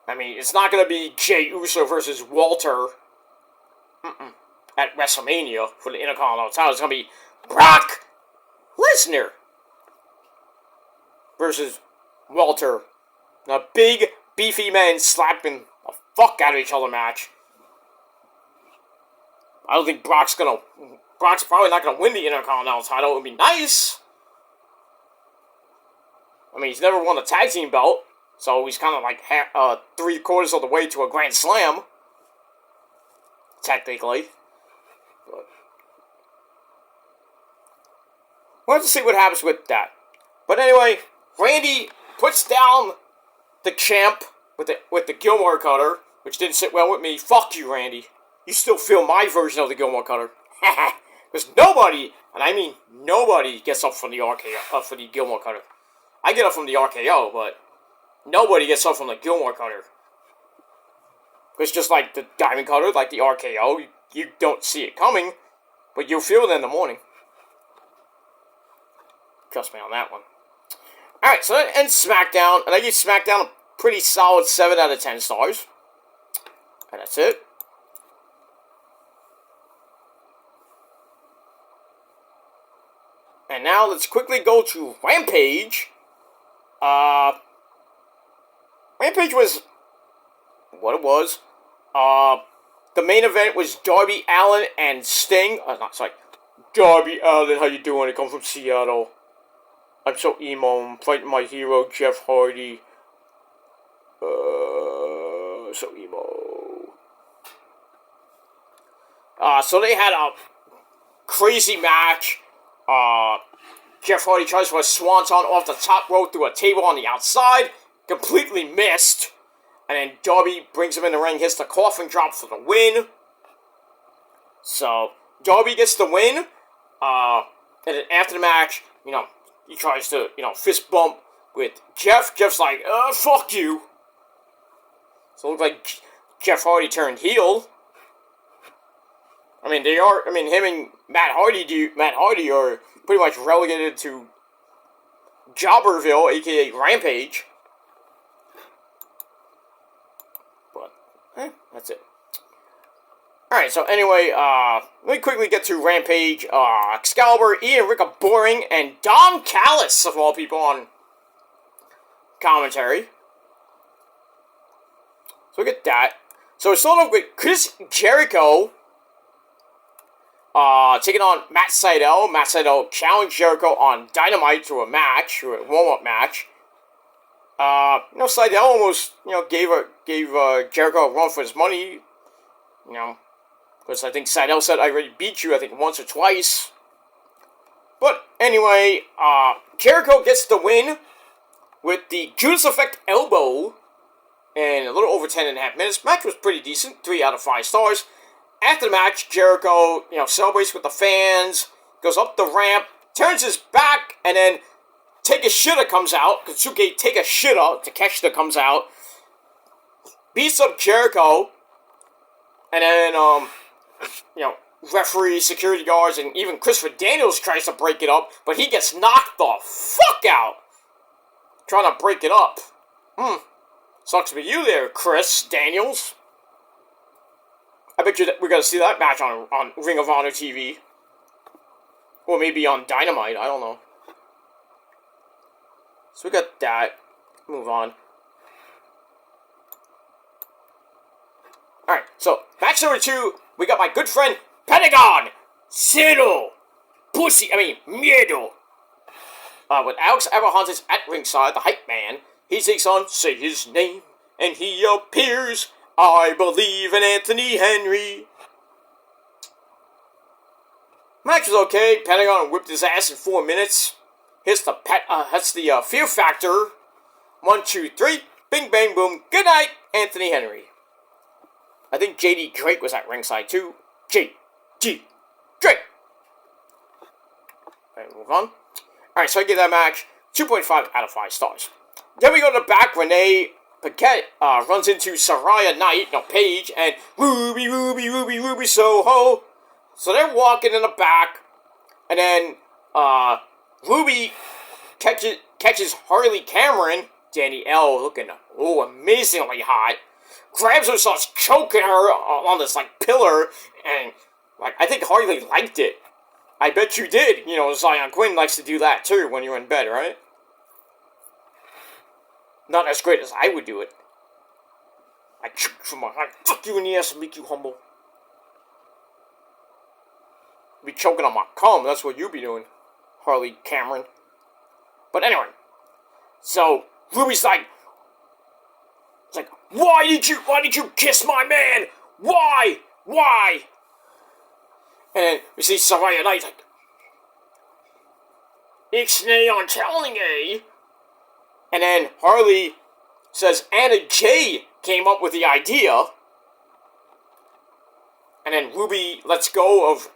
S1: I mean, it's not going to be Jey Uso versus Walter at WrestleMania for the Intercontinental title. It's going to be Brock Lesnar versus Walter. A big, beefy men slapping the fuck out of each other match. I don't think Brock's probably not going to win the Intercontinental title. It would be nice. I mean, he's never won a tag team belt, so he's kind of like 3/4 of the way to a Grand Slam, technically. But we'll have to see what happens with that. But anyway, Randy puts down the champ with the Gilmore Cutter, which didn't sit well with me. Fuck you, Randy. You still feel my version of the Gilmore Cutter. Because nobody, and I mean nobody, gets up from the RKO, for the Gilmore Cutter. I get up from the RKO, but nobody gets up from the Gilmore Cutter. It's just like the Diamond Cutter, like the RKO. You don't see it coming, but you'll feel it in the morning. Trust me on that one. Alright, so that ends Smackdown, and I give Smackdown a pretty solid 7 out of 10 stars. And that's it. And now let's quickly go to Rampage. Rampage was what it was. The main event was Darby Allin and Sting. Darby Allin, how you doing? I come from Seattle. I'm so emo. I'm fighting my hero, Jeff Hardy. So emo. So they had a crazy match. Jeff Hardy tries for a swanton off the top rope through a table on the outside. Completely missed. And then Darby brings him in the ring, hits the coffin drop for the win. So, Darby gets the win. And then after the match, he tries to, fist bump with Jeff. Jeff's like, fuck you. So it looks like Jeff Hardy turned heel. I mean, him and Matt Hardy are pretty much relegated to Jobberville, aka Rampage. But, that's it. Alright, so anyway, let me quickly get to Rampage. Excalibur, Ian Rick are boring, and Don Callis, of all people, on commentary. So we get that. So it started off with Chris Jericho taking on Matt Sydal. Matt Sydal challenged Jericho on Dynamite to a warm-up match. Sydal almost, gave Jericho a run for his money. Because I think Sydal said, I already beat you, I think, once or twice. But anyway, Jericho gets the win with the Judas Effect elbow in a little over 10.5 minutes. Match was pretty decent, 3 out of 5 stars. After the match, Jericho, celebrates with the fans, goes up the ramp, turns his back, and then Take a Shitta comes out. Katsuki Take a Shitta, Takeshita comes out, beats up Jericho, and then, referee, security guards, and even Christopher Daniels tries to break it up, but he gets knocked the fuck out trying to break it up. Sucks to be you there, Chris Daniels. I bet you that we're going to see that match on Ring of Honor TV. Or maybe on Dynamite, I don't know. So we got that. Move on. Alright, so match number 2, we got my good friend Pentagon Cero Miedo. With Alex Abrahantes at ringside, the hype man, he takes on Say His Name, and he appears. I believe in Anthony Henry. Match was okay. Pentagon whipped his ass in 4 minutes. Here's the Fear Factor. 1, 2, 3. Bing, bang, boom. Good night, Anthony Henry. I think J.D. Drake was at ringside too. J.D. Drake. Alright, move on. Alright, so I give that match 2.5 out of 5 stars. Then we go to the back. Renee Paquette runs into Saraya Knight, Paige, and Ruby Soho. So they're walking in the back, and then Ruby catches Harley Cameron, Danny L, looking amazingly hot, grabs her, starts choking her on this pillar, and I think Harley liked it. I bet you did. Zion Quinn likes to do that too when you're in bed, right? Not as great as I would do it. I choke from behind, fuck you in the ass and make you humble. Be choking on my cum, that's what you be doing, Harley Cameron. But anyway, So Ruby's like, it's like, why did you kiss my man? Why? And then we see Saraya Knight like, Ixnay on telling A. And then Harley says Anna Jay came up with the idea. And then Ruby lets go of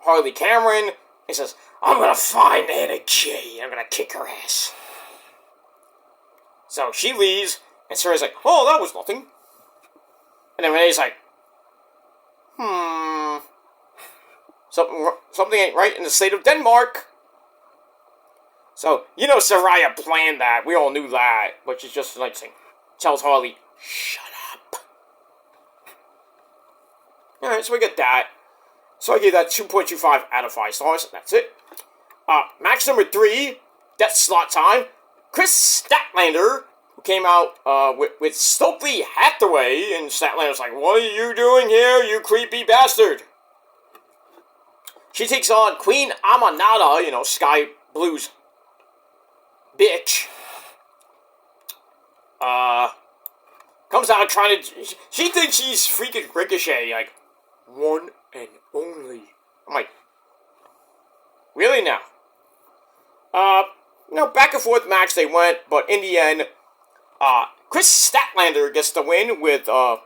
S1: Harley Cameron and says, I'm gonna find Anna Jay. I'm gonna kick her ass. So she leaves, and Sarah's like, oh, that was nothing. And then Renee's like, something ain't right in the state of Denmark. So, Saraya planned that. We all knew that. But she's just like saying, tells Harley, shut up. Alright, so we get that. So I gave that 2.25 out of 5 stars. That's it. Match number 3, Death Slot Time. Chris Statlander, who came out with Stokely Hathaway. And Statlander's like, what are you doing here, you creepy bastard? She takes on Queen Amanada, Sky Blue's bitch. Comes out trying to... She thinks she's freaking Ricochet, like, one and only. I'm like, really now? Back and forth match they went, but in the end, Chris Statlander gets the win with, I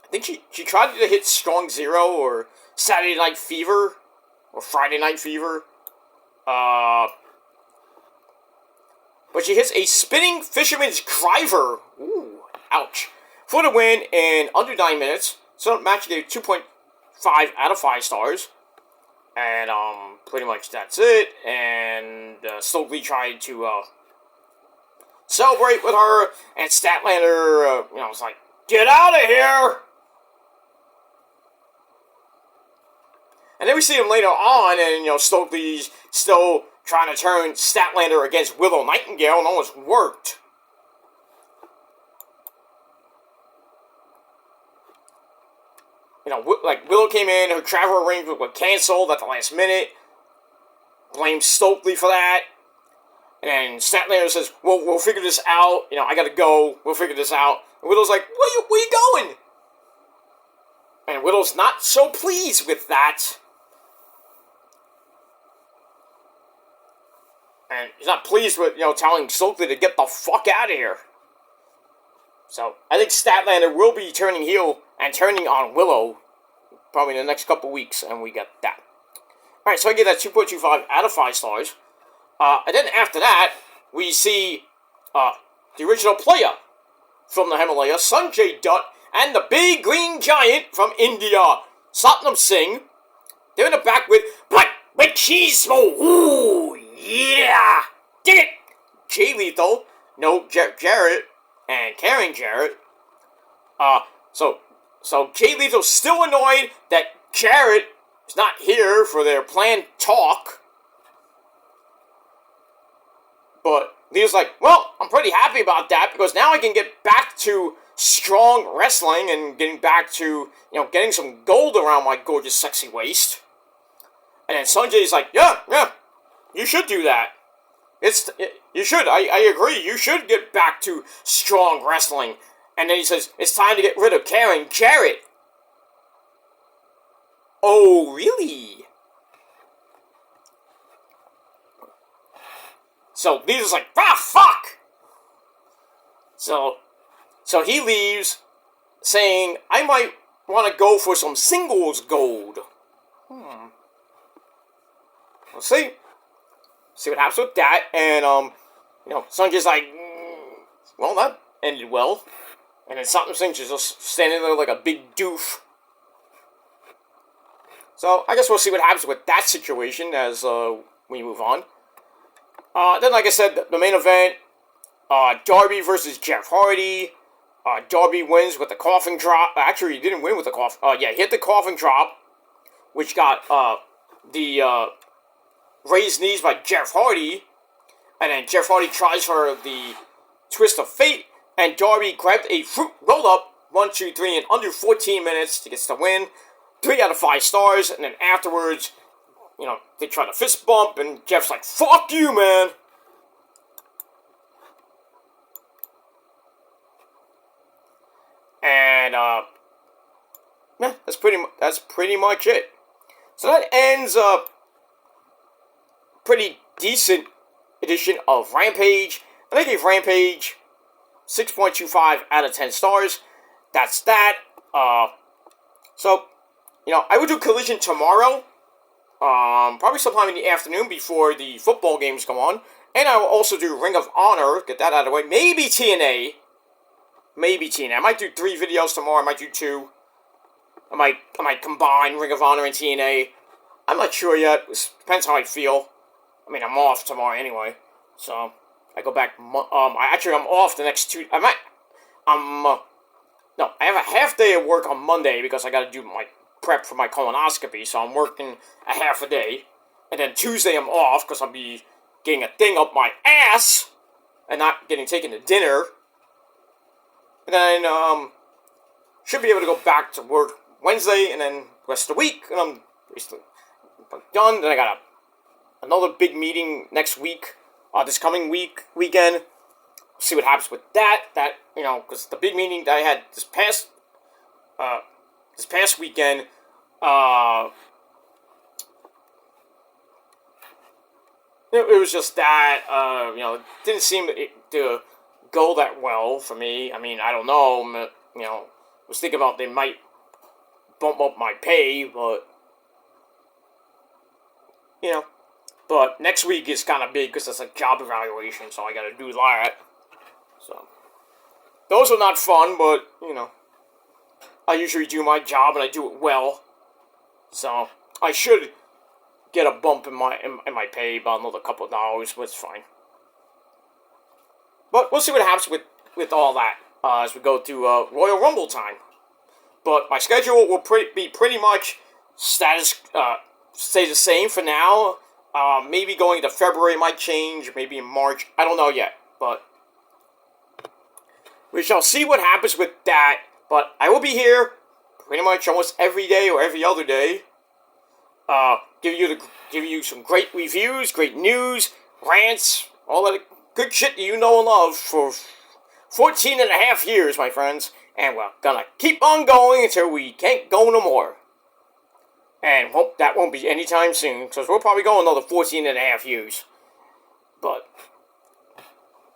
S1: think she tried to hit Strong Zero or Saturday Night Fever or Friday Night Fever. But she hits a spinning fisherman's driver. Ooh, ouch. For the win in under 9 minutes. So the match gave 2.5 out of 5 stars. And, pretty much that's it. And, Stokely tried to, celebrate with her. And Statlander, was like, get out of here! And then we see him later on, and, Stokely's still trying to turn Statlander against Willow Nightingale, and almost worked. Willow came in, her travel arrangement was canceled at the last minute. Blamed Stokely for that. And then Statlander says, well, we'll figure this out. I gotta go. We'll figure this out. And Willow's like, where you going? And Willow's not so pleased with that. And he's not pleased with, telling Stokely to get the fuck out of here. So, I think Statlander will be turning heel and turning on Willow probably in the next couple weeks, and we get that. Alright, so I give that 2.25 out of 5 stars. And then after that, we see the original player from the Himalaya, Sanjay Dutt, and the big green giant from India, Satnam Singh. They're in the back with Machismo. Ooh, yeah! Dig it! Jay Lethal, Jarrett, and Karen Jarrett. So Jay Lethal's still annoyed that Jarrett is not here for their planned talk. But Lethal's like, well, I'm pretty happy about that because now I can get back to strong wrestling and getting back to, getting some gold around my gorgeous, sexy waist. And then Sanjay's like, yeah, you should do that. You should, I agree, you should get back to strong wrestling. And then he says, it's time to get rid of Karen Jarrett. Oh, really? So Lisa's like, fuck! So he leaves, saying, I might want to go for some singles gold. We'll see. See what happens with that. And, Sanjay's like, well, that ended well. And then Satnam Singh's just standing there like a big doof. So, I guess we'll see what happens with that situation as we move on. Then, like I said, the main event, Darby versus Jeff Hardy. Darby wins with the coffin drop. Actually, he didn't win with the coffin. He hit the coffin drop, which got the raised knees by Jeff Hardy. And then Jeff Hardy tries for the twist of fate. And Darby grabbed a fruit roll-up, 1, 2, 3, in under 14 minutes to get the win. 3 out of 5 stars. And then afterwards, they try to fist bump, and Jeff's like, "Fuck you, man." And yeah, that's pretty much it. So that ends a pretty decent edition of Rampage. And I gave Rampage 6.25 out of 10 stars. That's that. So, I will do Collision tomorrow. Probably sometime in the afternoon before the football games come on. And I will also do Ring of Honor. Get that out of the way. Maybe TNA. I might do 3 videos tomorrow. I might do 2. I might combine Ring of Honor and TNA. I'm not sure yet. It depends how I feel. I mean, I'm off tomorrow anyway. So, I go back, I'm off the next 2, no, I have a half day of work on Monday because I gotta do my prep for my colonoscopy, so I'm working a half a day. And then Tuesday I'm off because I'll be getting a thing up my ass and not getting taken to dinner. And then, should be able to go back to work Wednesday and then the rest of the week, and I'm basically done. Then I got another big meeting next week, this coming weekend. See what happens with that, because the big meeting that I had this past weekend, it was just that, it didn't seem to go that well for me. I mean, I don't know, was thinking about they might bump up my pay, but, but next week is kind of big because it's a job evaluation, so I gotta do that. So, those are not fun, but, I usually do my job and I do it well. So, I should get a bump in my pay by another couple of dollars, but it's fine. But we'll see what happens with all that as we go through Royal Rumble time. But my schedule will be pretty much stay the same for now. Maybe going into February might change, maybe in March. I don't know yet, but we shall see what happens with that. But I will be here pretty much almost every day or every other day. Give you some great reviews, great news, rants, all that good shit that you know and love for 14 and a half years, my friends. And we're gonna keep on going until we can't go no more. And hope that won't be anytime soon, because we'll probably go another 14 and a half years. But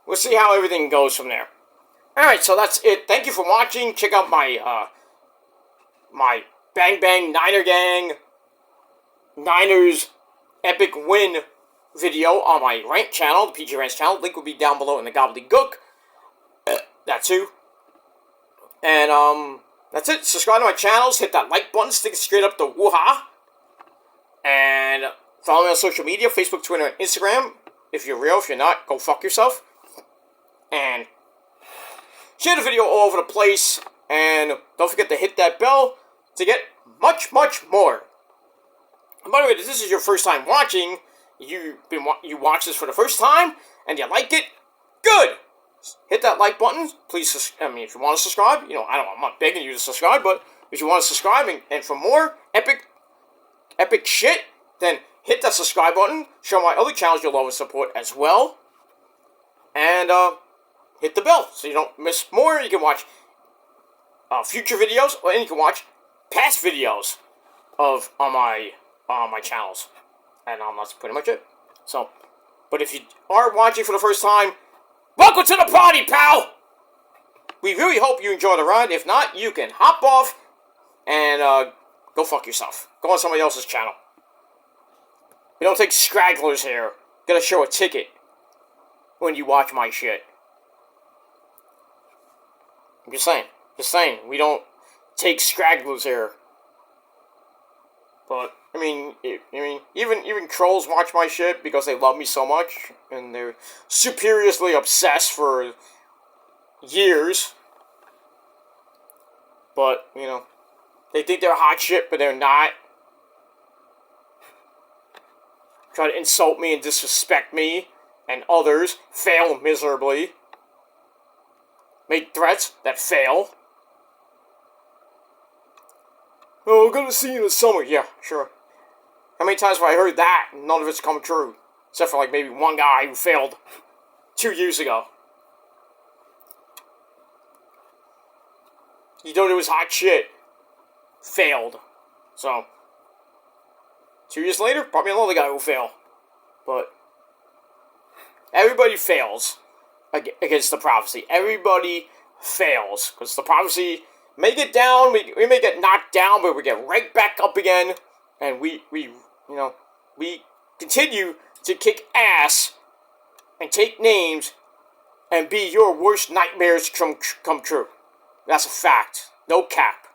S1: we'll see how everything goes from there. Alright, so that's it. Thank you for watching. Check out my my Bang Bang Niner Gang Niners Epic Win video on my Rant channel, the PG Rants channel. Link will be down below in the gobbledygook. That too. And, that's it. Subscribe to my channels. Hit that like button. Stick it straight up the woo-ha. And follow me on social media. Facebook, Twitter, and Instagram. If you're real. If you're not, go fuck yourself. And share the video all over the place. And don't forget to hit that bell to get much, much more. And by the way, if this is your first time watching, you watch this for the first time, and you like it, good! Hit that like button, please. If you want to subscribe, I'm not begging you to subscribe, but if you want to subscribe and for more epic shit, then hit that subscribe button. Show my other channels your love and support as well, and hit the bell so you don't miss more. You can watch future videos, and you can watch past videos on my channels, and that's pretty much it. So, but if you are watching for the first time, welcome to the party, pal! We really hope you enjoy the ride. If not, you can hop off and go fuck yourself. Go on somebody else's channel. We don't take scragglers here. Gotta show a ticket when you watch my shit. I'm just saying. We don't take scragglers here. But even trolls watch my shit because they love me so much, and they're superiorly obsessed for years. But, they think they're hot shit, but they're not. Try to insult me and disrespect me and others, fail miserably. Make threats that fail. Oh, we're gonna see you in the summer. Yeah, sure. How many times have I heard that and none of it's come true? Except for like maybe one guy who failed 2 years ago. He thought it was hot shit. Failed. So, 2 years later, probably another guy will fail. But, everybody fails against the prophecy. Everybody fails. Because the prophecy may get down, we may get knocked down, but we get right back up again. And we continue to kick ass and take names and be your worst nightmares come true. That's a fact. No cap.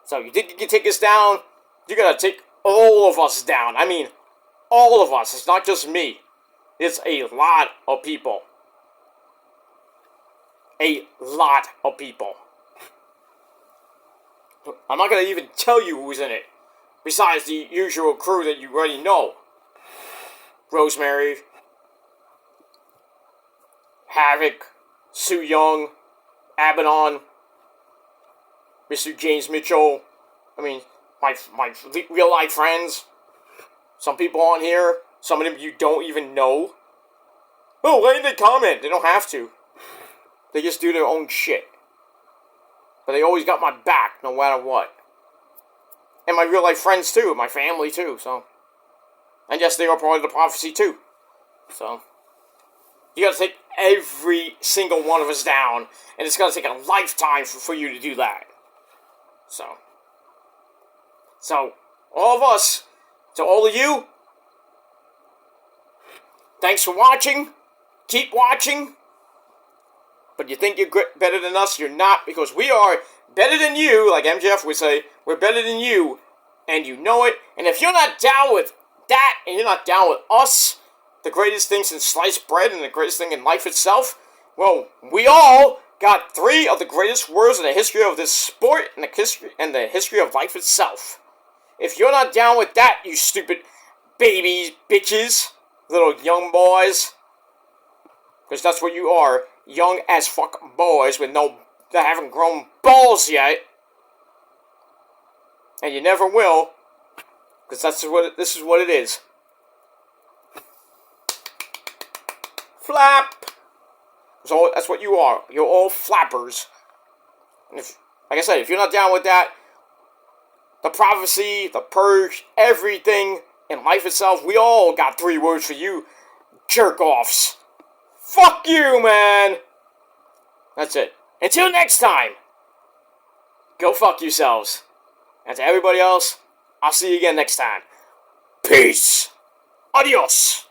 S1: So you think you can take us down? You gotta take all of us down. I mean, all of us. It's not just me. It's a lot of people. A lot of people. I'm not gonna even tell you who's in it. Besides the usual crew that you already know. Rosemary, Havoc, Sue Young, Abaddon, Mr. James Mitchell. I mean, my real life friends. Some people on here, some of them you don't even know. Oh, why didn't they comment? They don't have to. They just do their own shit. But they always got my back, no matter what. And my real life friends too, my family too, so. And yes, they are part of the prophecy too. So, you gotta take every single one of us down, and it's gonna take a lifetime for you to do that. So, all of us, to all of you, thanks for watching. Keep watching. But you think you're better than us, you're not, because we are better than you, like MJF would say, we're better than you, and you know it. And if you're not down with that, and you're not down with us, the greatest thing since sliced bread and the greatest thing in life itself, well, we all got 3 of the greatest words in the history of this sport and the history of life itself. If you're not down with that, you stupid babies, bitches, little young boys, because that's what you are, young as fuck boys that haven't grown balls yet, and you never will, because this is what it is. Flap. So that's what you are. You're all flappers. And if, like I said, if you're not down with that, the prophecy, the purge, everything in life itself, we all got 3 words for you, jerk-offs. Fuck you, man. That's it. Until next time, go fuck yourselves. And to everybody else, I'll see you again next time. Peace. Adios.